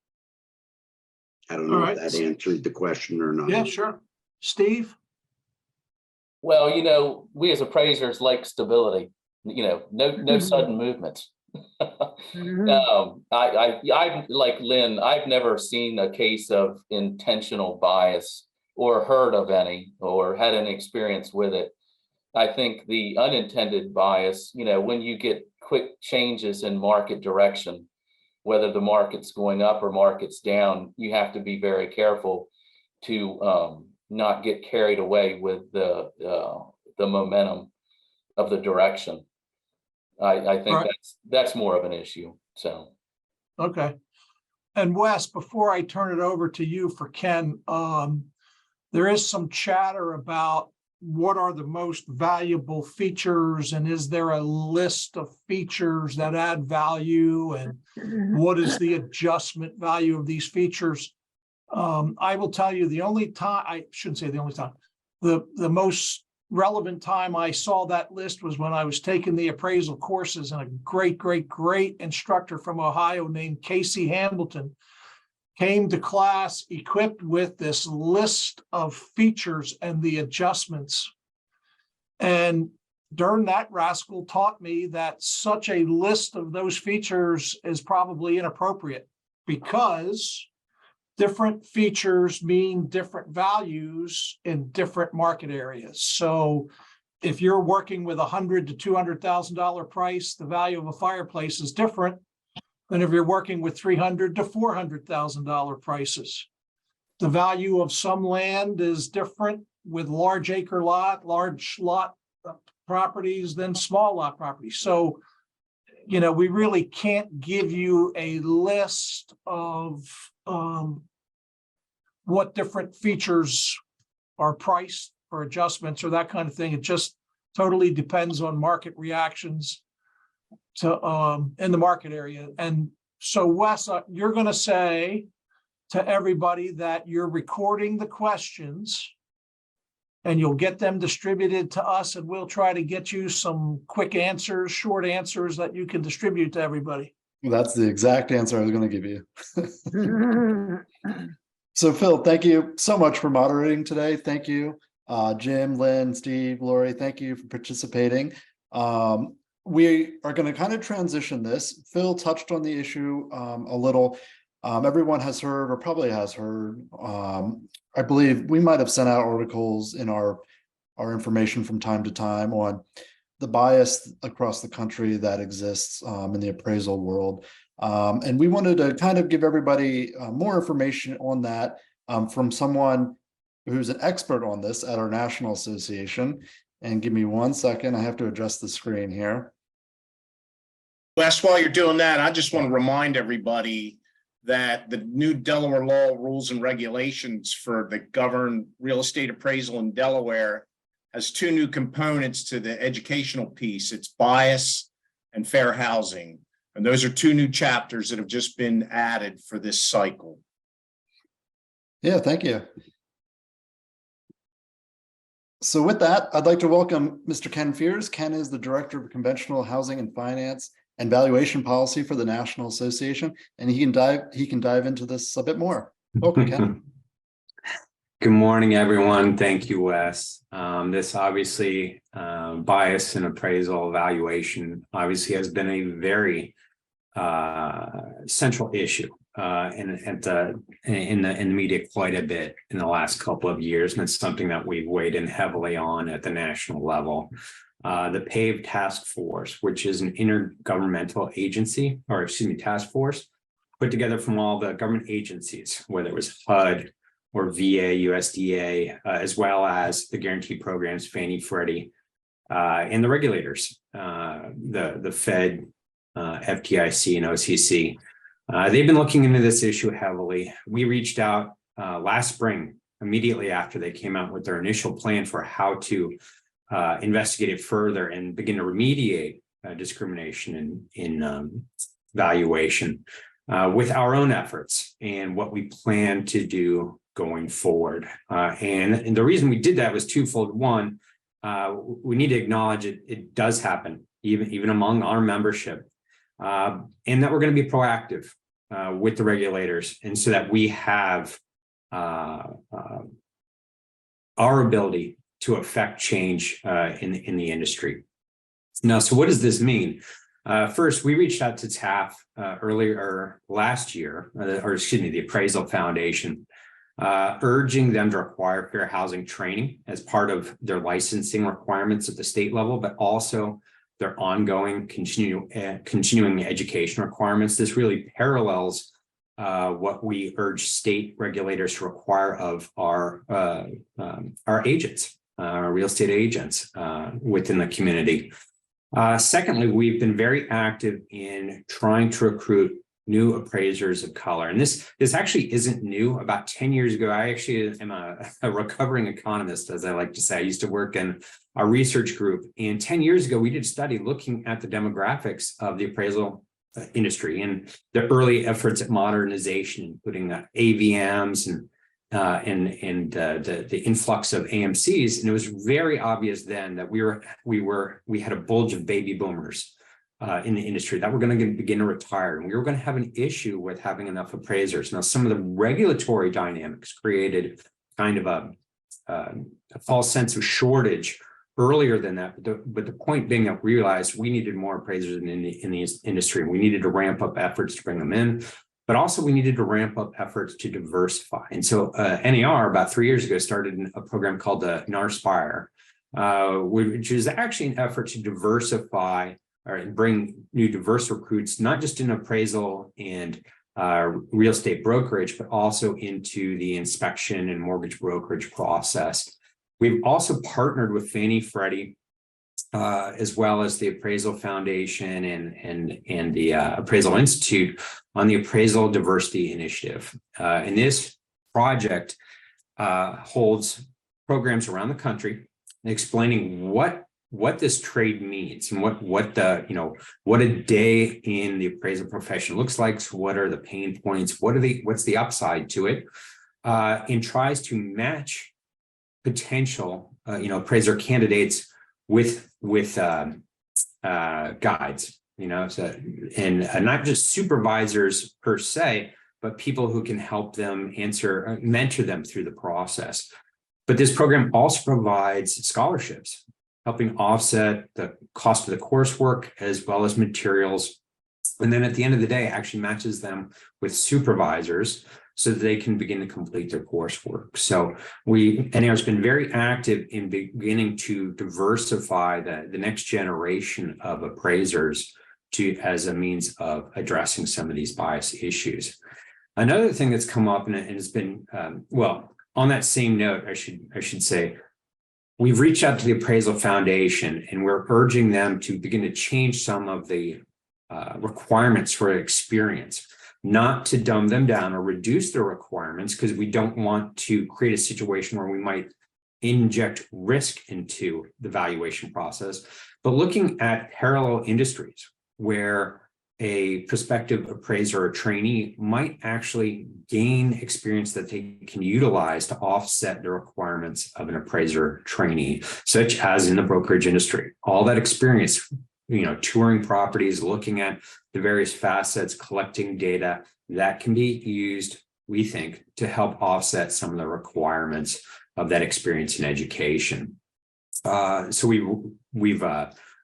I don't know All if right. that answered the question or not. Yeah, sure. Steve? Well, you know, we as appraisers like stability, you know, no sudden movements. Mhm. I like Lynn, I've never seen a case of intentional bias or heard of any or had any experience with it. I think the unintended bias, you know, when you get quick changes in market direction, whether the market's going up or market's down, you have to be very careful to not get carried away with the momentum of the direction. I think Right. that's more of an issue. So Okay. And Wes, before I turn it over to you for Ken, there is some chatter about what are the most valuable features, and is there a list of features that add value, and what is the adjustment value of these features? I will tell you, the only time, I shouldn't say the only time, the most relevant time I saw that list was when I was taking the appraisal courses, and a great instructor from Ohio named Casey Hamilton came to class equipped with this list of features and the adjustments. And Darn that rascal taught me that such a list of those features is probably inappropriate, because different features mean different values in different market areas. So if you're working with $100,000 to $200,000 price, the value of a fireplace is different than if you're working with $300,000 to $400,000 prices. The value of some land is different with large acre lot, large lot properties than small lot properties. So, you know, we really can't give you a list of what different features are priced for adjustments or that kind of thing. It just totally depends on market reactions to in the market area. And so, Wes, you're going to say to everybody that you're recording the questions and you'll get them distributed to us, and we'll try to get you some quick answers, short answers that you can distribute to everybody. That's the exact answer I was going to give you. So Phil, thank you so much for moderating today. Thank you. Jim, Lynn, Steve, Lori, thank you for participating. We are going to kind of transition this. Phil touched on the issue a little. Everyone has heard, or probably has heard, I believe we might have sent out articles in our information from time to time on the bias across the country that exists in the appraisal world. And we wanted to kind of give everybody more information on that from someone who's an expert on this at our national association. And give me 1 second, I have to adjust the screen here. Wes, while you're doing that, I just want to remind everybody that the new Delaware law, rules, and regulations for the govern real estate appraisal in Delaware has 2 new components to the educational piece. It's bias and fair housing. And those are 2 new chapters that have just been added for this cycle. Yeah, thank you. So with that, I'd like to welcome Mr. Ken Fears. Ken is the Director of Conventional Housing and Finance and Valuation Policy for the National Association, and he can dive into this a bit more. Welcome, Ken. Good morning, everyone. Thank you, Wes. This obviously bias and appraisal evaluation obviously has been a very central issue in the media quite a bit in the last couple of years, and it's something that we've weighed in heavily on at the national level. The PAVE task force, which is an intergovernmental agency, or excuse me, task force put together from all the government agencies, whether it was HUD or VA, USDA, as well as the guarantee programs, Fannie, Freddie, and the regulators, the Fed, FDIC, and OCC. They've been looking into this issue heavily. We reached out last spring, immediately after they came out with their initial plan for how to investigate it further and begin to remediate discrimination in valuation with our own efforts and what we plan to do going forward. And the reason we did that was twofold. One, we need to acknowledge it does happen, even among our membership, and that we're going to be proactive with the regulators, and so that we have our ability to affect change in the industry. Now, so what does this mean? First, we reached out to TAF earlier last year, or excuse me, the Appraisal Foundation, urging them to require fair housing training as part of their licensing requirements at the state level, but also their ongoing continuing education requirements. This really parallels what we urge state regulators to require of our agents, our real estate agents within the community. Secondly, we've been very active in trying to recruit new appraisers of color. And this actually isn't new. About 10 years ago, I actually am a recovering economist, as I like to say. I used to work in a research group. And 10 years ago, we did a study looking at the demographics of the appraisal industry and the early efforts at modernization, including the AVMs and the influx of AMCs. And it was very obvious then that we had a bulge of baby boomers in the industry that were going to begin to retire, and we were going to have an issue with having enough appraisers. Now, some of the regulatory dynamics created kind of a false sense of shortage earlier than that, but the point being that we realized we needed more appraisers in the industry, and we needed to ramp up efforts to bring them in, but also we needed to ramp up efforts to diversify. And so NAR about 3 years ago started a program called the NARspire, which is actually an effort to diversify or bring new diverse recruits, not just in appraisal and real estate brokerage, but also into the inspection and mortgage brokerage process. We've also partnered with Fannie Freddie, as well as the Appraisal Foundation and the Appraisal Institute on the Appraisal Diversity Initiative. And this project holds programs around the country explaining what this trade means and what a day in the appraisal profession looks like. So what are the pain points? What's the upside to it? And tries to match potential appraiser candidates with guides so, and not just supervisors per se, but people who can help them mentor them through the process. But this program also provides scholarships, helping offset the cost of the coursework as well as materials. And then at the end of the day, actually matches them with supervisors so that they can begin to complete their coursework. So NAR has been very active in beginning to diversify the next generation of appraisers as a means of addressing some of these bias issues. Another thing that's come up, and it's been, on that same note, I should say, we've reached out to the Appraisal Foundation, and we're urging them to begin to change some of the requirements for experience, not to dumb them down or reduce their requirements, because we don't want to create a situation where we might inject risk into the valuation process, but looking at parallel industries where a prospective appraiser or trainee might actually gain experience that they can utilize to offset the requirements of an appraiser trainee, such as in the brokerage industry. All that experience, touring properties, looking at the various facets, collecting data, that can be used, we think, to help offset some of the requirements of that experience in education. So we've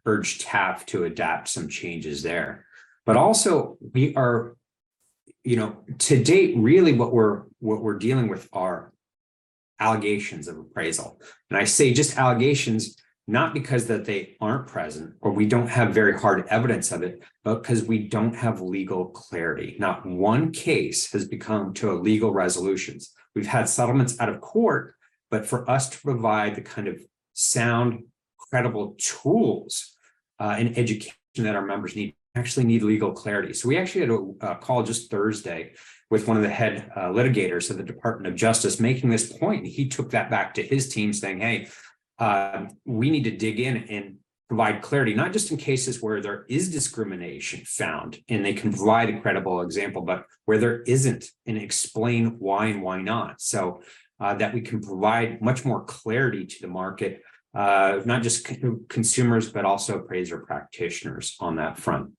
urged TAF to adapt some changes there. But also we are, to date, really what we're dealing with are allegations of appraisal. And I say just allegations, not because that they aren't present or we don't have very hard evidence of it, but because we don't have legal clarity. Not one case has become to a legal resolutions. We've had settlements out of court, but for us to provide the kind of sound, credible tools and education that our members need, actually need legal clarity. So we actually had a call just Thursday with one of the head litigators of the Department of Justice making this point. He took that back to his team saying, hey, we need to dig in and provide clarity, not just in cases where there is discrimination found and they can provide a credible example, but where there isn't, and explain why and why not. So that we can provide much more clarity to the market, not just consumers, but also appraiser practitioners on that front.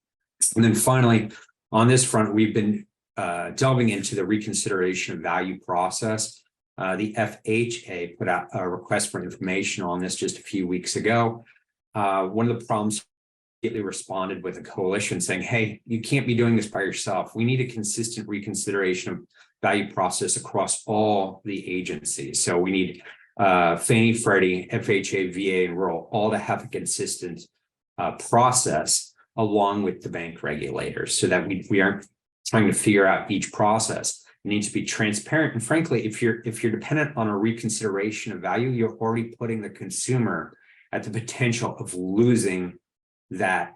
And then finally, on this front, we've been delving into the reconsideration of value process. The FHA put out a request for information on this just a few weeks ago. One of the problems, they responded with a coalition saying, hey, you can't be doing this by yourself. We need a consistent reconsideration of value process across all the agencies. So we need Fannie, Freddie, FHA, VA, and rural all to have a consistent process along with the bank regulators, so that we aren't trying to figure out each process. It needs to be transparent. And frankly, if you're dependent on a reconsideration of value, you're already putting the consumer at the potential of losing that,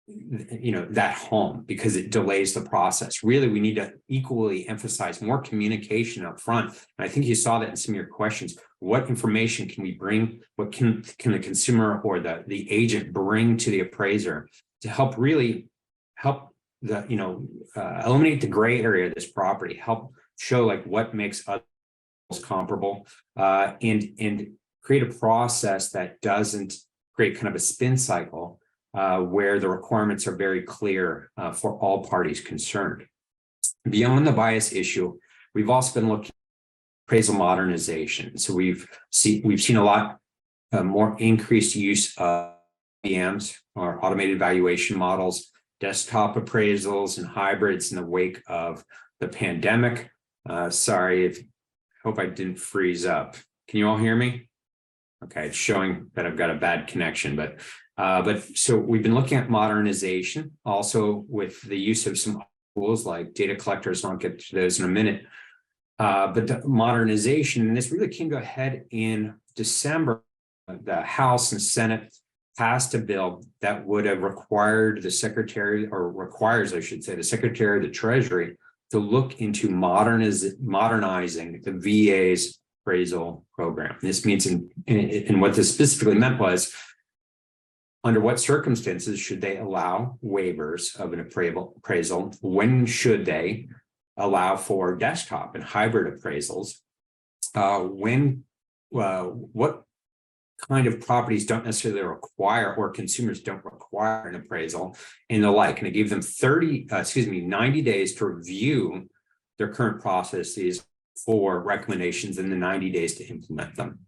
that home, because it delays the process. Really, we need to equally emphasize more communication up front. And I think you saw that in some of your questions. What information can we bring? What can the consumer or the agent bring to the appraiser to help eliminate the gray area of this property, help show like what makes others comparable, and create a process that doesn't create kind of a spin cycle where the requirements are very clear for all parties concerned. Beyond the bias issue, we've also been looking at appraisal modernization. So we've seen a lot more increased use of AVMs, or automated valuation models, desktop appraisals, and hybrids in the wake of the pandemic. Sorry, hope I didn't freeze up. Can you all hear me? Okay, it's showing that I've got a bad connection, but so we've been looking at modernization, also with the use of some tools like data collectors, and I'll get to those in a minute. But the modernization, and this really came to a head in December. The House and Senate passed a bill that would have required the Secretary, or requires, I should say, the Secretary of the Treasury to look into modernizing the VA's appraisal program. This means, and what this specifically meant was, under what circumstances should they allow waivers of an appraisal? When should they allow for desktop and hybrid appraisals? What kind of properties don't necessarily require, or consumers don't require an appraisal and the like. And it gave them 90 days to review their current processes for recommendations and the 90 days to implement them.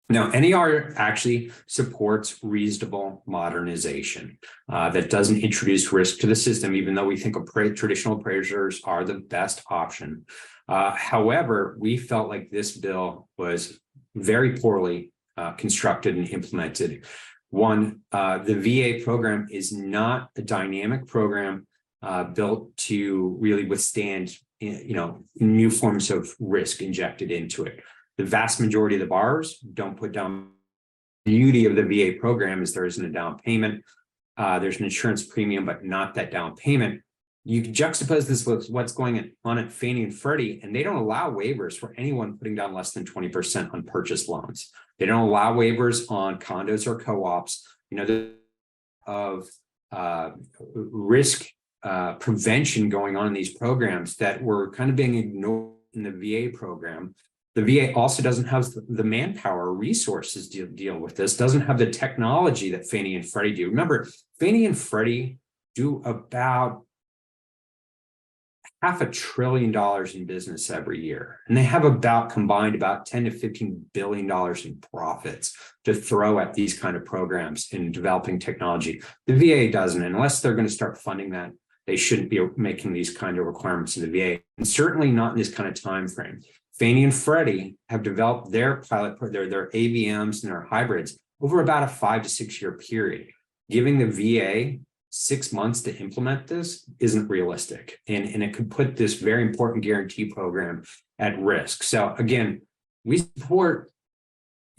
Now, NAR actually supports reasonable modernization that doesn't introduce risk to the system, even though we think traditional appraisers are the best option. However, we felt like this bill was very poorly constructed and implemented. One, the VA program is not a dynamic program built to really withstand, new forms of risk injected into it. The vast majority of the borrowers don't put down. The beauty of the VA program is there isn't a down payment. There's an insurance premium, but not that down payment. You can juxtapose this with what's going on at Fannie and Freddie, and they don't allow waivers for anyone putting down less than 20% on purchase loans. They don't allow waivers on condos or co-ops. Of risk prevention going on in these programs that were kind of being ignored in the VA program. The VA also doesn't have the manpower or resources to deal with this, doesn't have the technology that Fannie and Freddie do. Remember, Fannie and Freddie do about $500 billion in business every year. And they have combined about $10 to $15 billion in profits to throw at these kind of programs in developing technology. The VA doesn't, unless they're going to start funding that. They shouldn't be making these kind of requirements in the VA, and certainly not in this kind of time frame. Fannie and Freddie have developed their their AVMs and their hybrids over about a 5 to 6 year period. Giving the VA 6 months to implement this isn't realistic, and it could put this very important guarantee program at risk. So again, we support,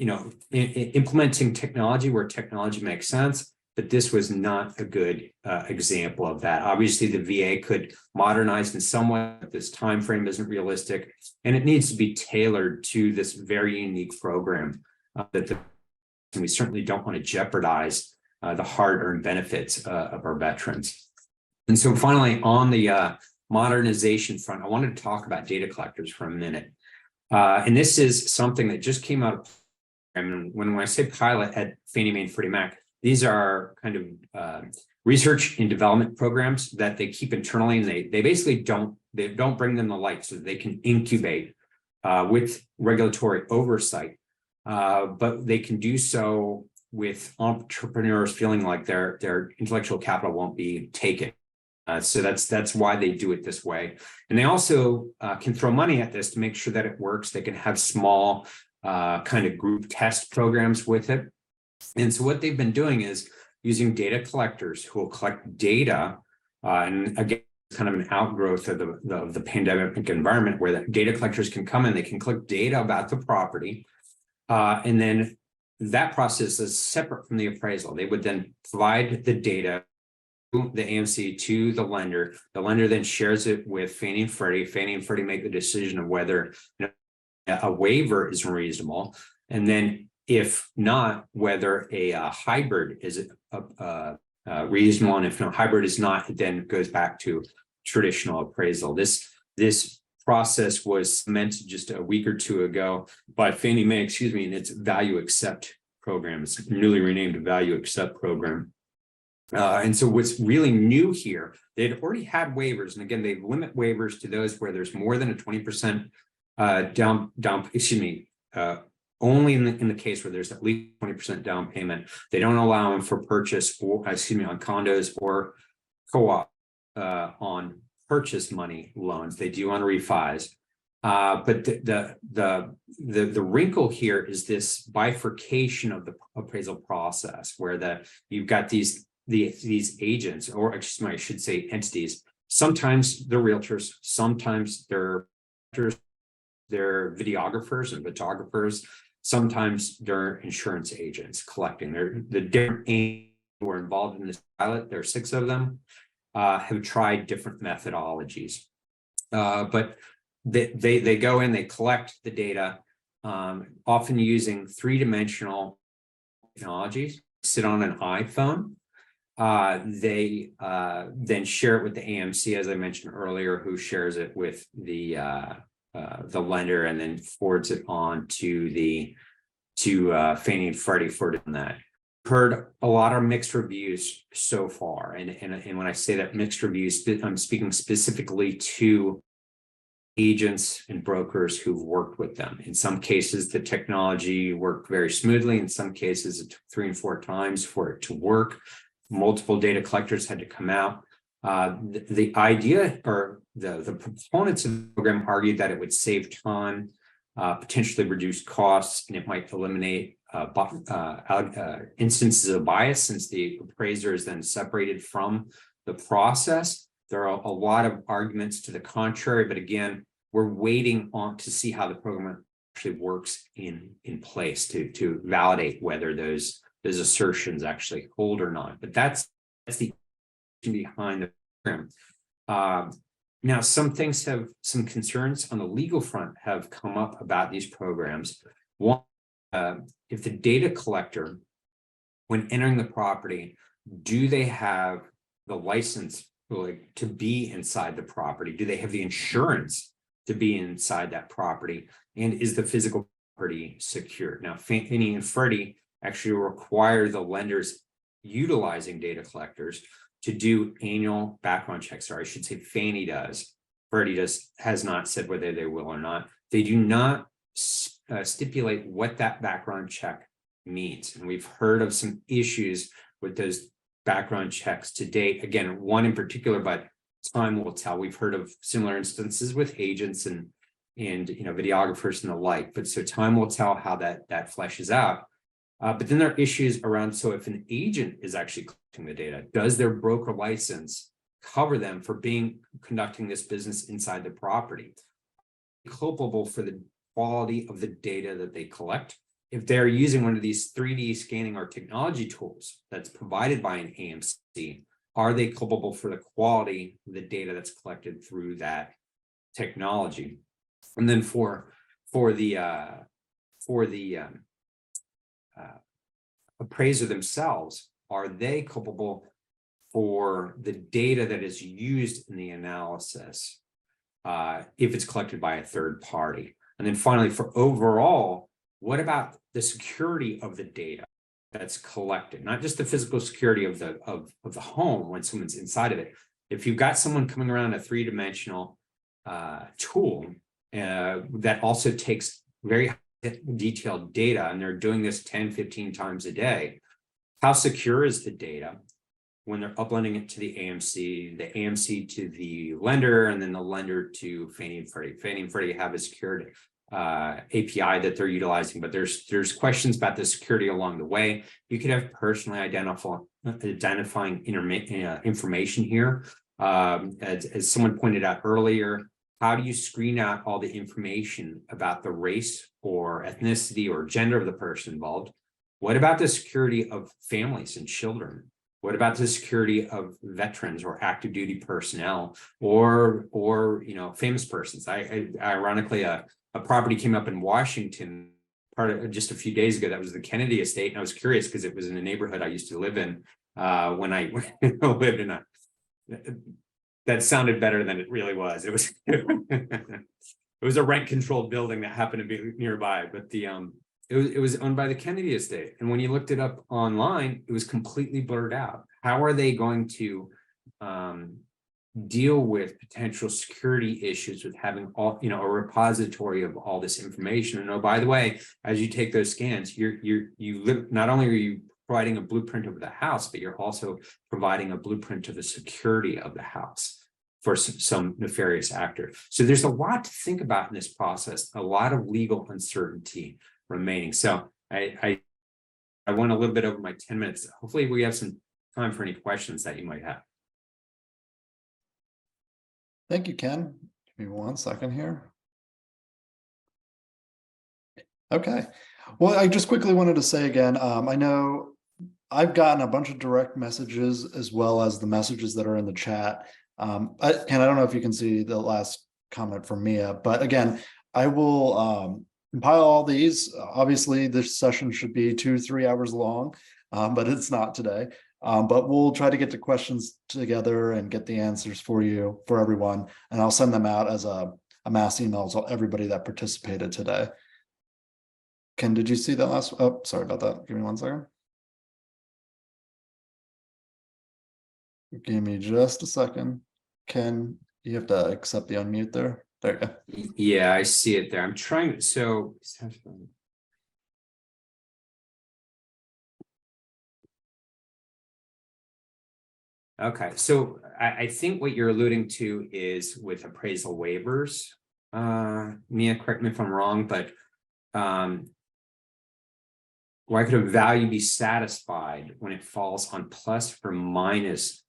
implementing technology where technology makes sense, but this was not a good example of that. Obviously, the VA could modernize in some way, but this time frame isn't realistic, and it needs to be tailored to this very unique program and we certainly don't want to jeopardize the hard-earned benefits of our veterans. And so finally, on the modernization front, I wanted to talk about data collectors for a minute. And this is something that just came out of, and when I say pilot at Fannie Mae and Freddie Mac, these are kind of research and development programs that they keep internally, and they basically don't bring them to light so that they can incubate with regulatory oversight, but they can do so with entrepreneurs feeling like their intellectual capital won't be taken. So that's why they do it this way. And they also can throw money at this to make sure that it works. They can have small kind of group test programs with it. And so what they've been doing is using data collectors who will collect data. And again, kind of an outgrowth of the pandemic environment where the data collectors can come in, they can collect data about the property. And then that process is separate from the appraisal. They would then provide the data, the AMC, to the lender. The lender then shares it with Fannie and Freddie. Fannie and Freddie make the decision of whether a waiver is reasonable. And then if not, whether a hybrid is reasonable. And if no hybrid is not, it then goes back to traditional appraisal. This process was cemented just a week or two ago by Fannie Mae, in its Value Accept program. It's newly renamed Value Accept program. And so what's really new here, they'd already had waivers. And again, they limit waivers to those where there's more than a 20% only in the case where there's at least 20% down payment. They don't allow them for purchase or, on condos or co-op on purchase money loans. They do on refis. But the wrinkle here is this bifurcation of the appraisal process, where you've got these agents, or I should say entities. Sometimes they're realtors, sometimes they're videographers and photographers, sometimes they're insurance agents collecting. The different agents who are involved in this pilot, there are 6 of them, have tried different methodologies. But they go in, they collect the data, often using 3-dimensional technologies, sit on an iPhone. They then share it with the AMC, as I mentioned earlier, who shares it with the lender and then forwards it on to the Fannie and Freddie for doing that. Heard a lot of mixed reviews so far, and when I say that mixed reviews, I'm speaking specifically to agents and brokers who've worked with them. In some cases, the technology worked very smoothly. In some cases, it took 3 and 4 times for it to work. Multiple data collectors had to come out. The idea, or the proponents of the program argued that it would save time, potentially reduce costs, and it might eliminate instances of bias, since the appraiser is then separated from the process. There are a lot of arguments to the contrary, but again, we're waiting on to see how the program actually works in place to validate whether those assertions actually hold or not. But that's the behind the program. Now, some concerns on the legal front have come up about these programs. One, if the data collector, when entering the property, do they have the license to be inside the property? Do they have the insurance to be inside that property? And is the physical property secure? Now, Fannie and Freddie actually require the lenders utilizing data collectors to do annual background checks, or I should say Fannie does. Freddie has not said whether they will or not. They do not stipulate what that background check means. And we've heard of some issues with those background checks to date. Again, one in particular, but time will tell. We've heard of similar instances with agents and videographers and the like. But so time will tell how that fleshes out. But then there are issues around, so if an agent is actually collecting the data, does their broker license cover them for conducting this business inside the property? Culpable for the quality of the data that they collect? If they're using one of these 3D scanning or technology tools that's provided by an AMC, are they culpable for the quality of the data that's collected through that technology? And then for the appraiser themselves, are they culpable for the data that is used in the analysis if it's collected by a third party? And then finally, for overall, what about the security of the data that's collected? Not just the physical security of the home when someone's inside of it. If you've got someone coming around a 3-dimensional tool that also takes very detailed data, and they're doing this 10, 15 times a day, how secure is the data when they're uploading it to the AMC to the lender, and then the lender to Fannie and Freddie? Fannie and Freddie have a secured API that they're utilizing, but there's questions about the security along the way. You could have personally identifying information here. As someone pointed out earlier, how do you screen out all the information about the race or ethnicity or gender of the person involved? What about the security of families and children? What about the security of veterans or active duty personnel or famous persons? Ironically, a property came up in Washington just a few days ago. That was the Kennedy estate. And I was curious because it was in a neighborhood I used to live in when I lived in that sounded better than it really was. It was it was a rent controlled building that happened to be nearby, but it was owned by the Kennedy estate. And when you looked it up online, it was completely blurred out. How are they going to deal with potential security issues with having all, a repository of all this information? And oh, by the way, as you take those scans, not only are you providing a blueprint of the house, but you're also providing a blueprint of the security of the house for some nefarious actor. So there's a lot to think about in this process, a lot of legal uncertainty remaining. So I went a little bit over my 10 minutes. Hopefully we have some time for any questions that you might have. Thank you, Ken. Give me 1 second here. Okay. Well, I just quickly wanted to say again, I know I've gotten a bunch of direct messages as well as the messages that are in the chat. Ken, I don't know if you can see the last comment from Mia, but again, I will compile all these. Obviously, this session should be 2-3 hours long, but it's not today. But we'll try to get the questions together and get the answers for everyone. And I'll send them out as a mass email to everybody that participated today. Ken, did you see that last? Oh, sorry about that. Give me 1 second. Give me just a second. Ken, you have to accept the unmute there. There you go. Yeah, I see it there. I'm trying, so. Okay, so I think what you're alluding to is with appraisal waivers. Mia, correct me if I'm wrong, but why could a value be satisfied when it falls on plus or minus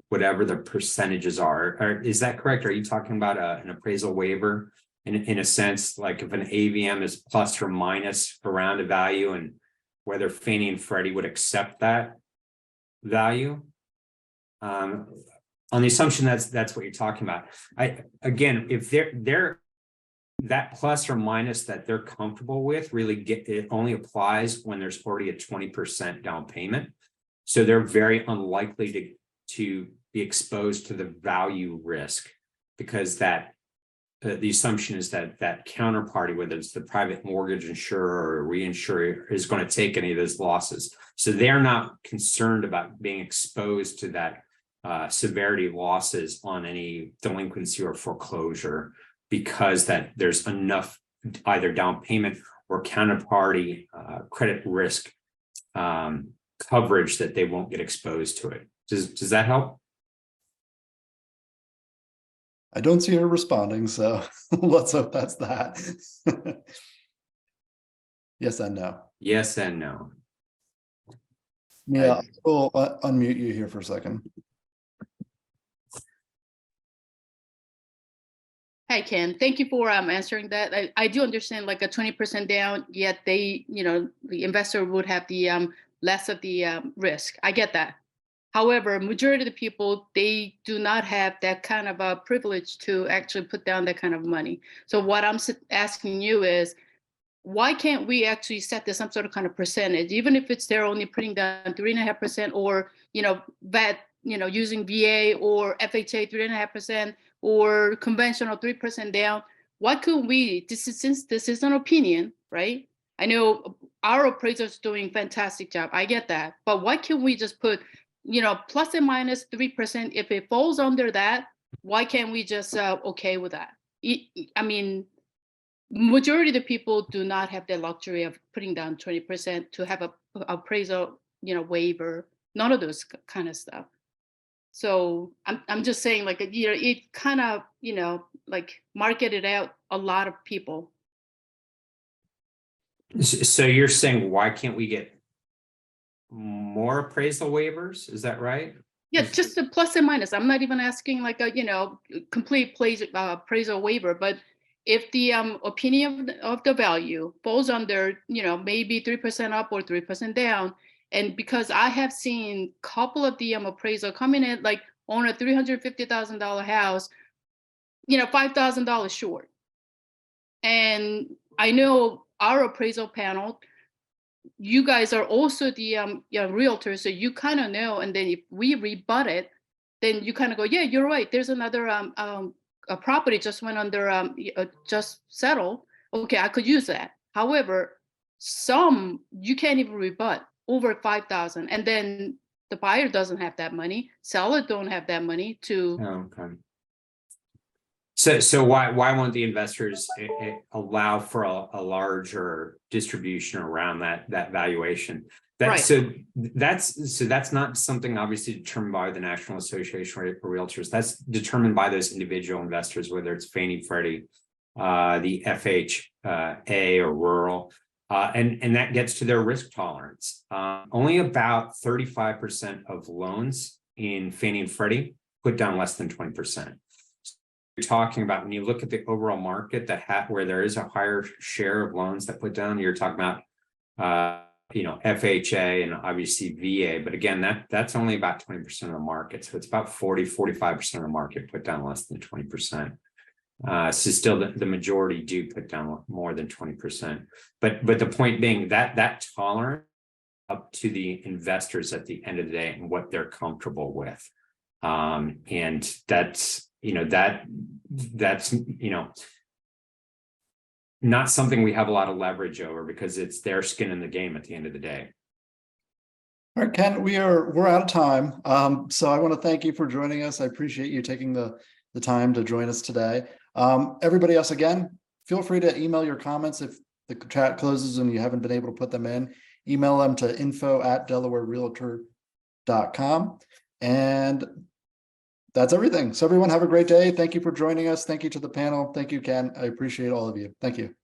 whatever the percentages are? Or is that correct? Are you talking about an appraisal waiver in a sense, like if an AVM is plus or minus around a value and whether Fannie and Freddie would accept that value? On the assumption that's what you're talking about. Again, if they're that plus or minus that they're comfortable with really it only applies when there's already a 20% down payment. So they're very unlikely to be exposed to the value risk, because that the assumption is that counterparty, whether it's the private mortgage insurer or reinsurer, is going to take any of those losses. So they're not concerned about being exposed to that severity losses on any delinquency or foreclosure, because that there's enough either down payment or counterparty credit risk coverage that they won't get exposed to it. Does that help? I don't see her responding, so let's hope that's that. Yes and no. Yes and no. Mia, we'll unmute you here for a second. Hi, Ken. Thank you for answering that. I do understand like a 20% down, yet they, the investor would have the less of the risk. I get that. However, majority of the people, they do not have that kind of a privilege to actually put down that kind of money. So what I'm asking you is, why can't we actually set this some sort of kind of percentage, even if it's they're only putting down 3.5%, or that using VA or FHA 3.5%, or conventional 3% down? Why couldn't we? Since this is an opinion, right? I know our appraisers doing fantastic job. I get that, but why can't we just put plus and minus 3%? If it falls under that, why can't we just okay with that? I mean, majority of the people do not have the luxury of putting down 20% to have a appraisal, waiver, none of those kind of stuff. So I'm just saying, like, it kind of, like marketed out a lot of people. So you're saying, why can't we get more appraisal waivers? Is that right? Yeah, just a plus and minus. I'm not even asking like a, complete appraisal waiver, but if the opinion of the value falls under, maybe 3% up or 3% down, and because I have seen a couple of the appraisal coming in like on a $350,000 house, $5,000 short. And I know our appraisal panel, you guys are also the realtors, so you kind of know. And then if we rebut it, then you kind of go, yeah, you're right. There's another a property just went under just settled. Okay, I could use that. However, some you can't even rebut over 5,000, and then the buyer doesn't have that money, seller don't have that money to. Okay. So why won't the investors allow for a larger distribution around that valuation? Right. So that's not something obviously determined by the National Association of Realtors. That's determined by those individual investors, whether it's Fannie, Freddie, the FHA or rural, and that gets to their risk tolerance. Only about 35% of loans in Fannie and Freddie put down less than 20%. You're talking about when you look at the overall market where there is a higher share of loans that put down, you're talking about FHA and obviously VA, but again, that's only about 20% of the market. So it's about 45% of the market put down less than 20%. So still the majority do put down more than 20%. But the point being that tolerance up to the investors at the end of the day and what they're comfortable with. And that's not something we have a lot of leverage over because it's their skin in the game at the end of the day. All right, Ken, we're out of time. So I want to thank you for joining us. I appreciate you taking the time to join us today. Everybody else, again, feel free to email your comments if the chat closes and you haven't been able to put them in. Email them to info@delawarerealtor.com. And that's everything. So everyone have a great day. Thank you for joining us. Thank you to the panel. Thank you, Ken. I appreciate all of you. Thank you.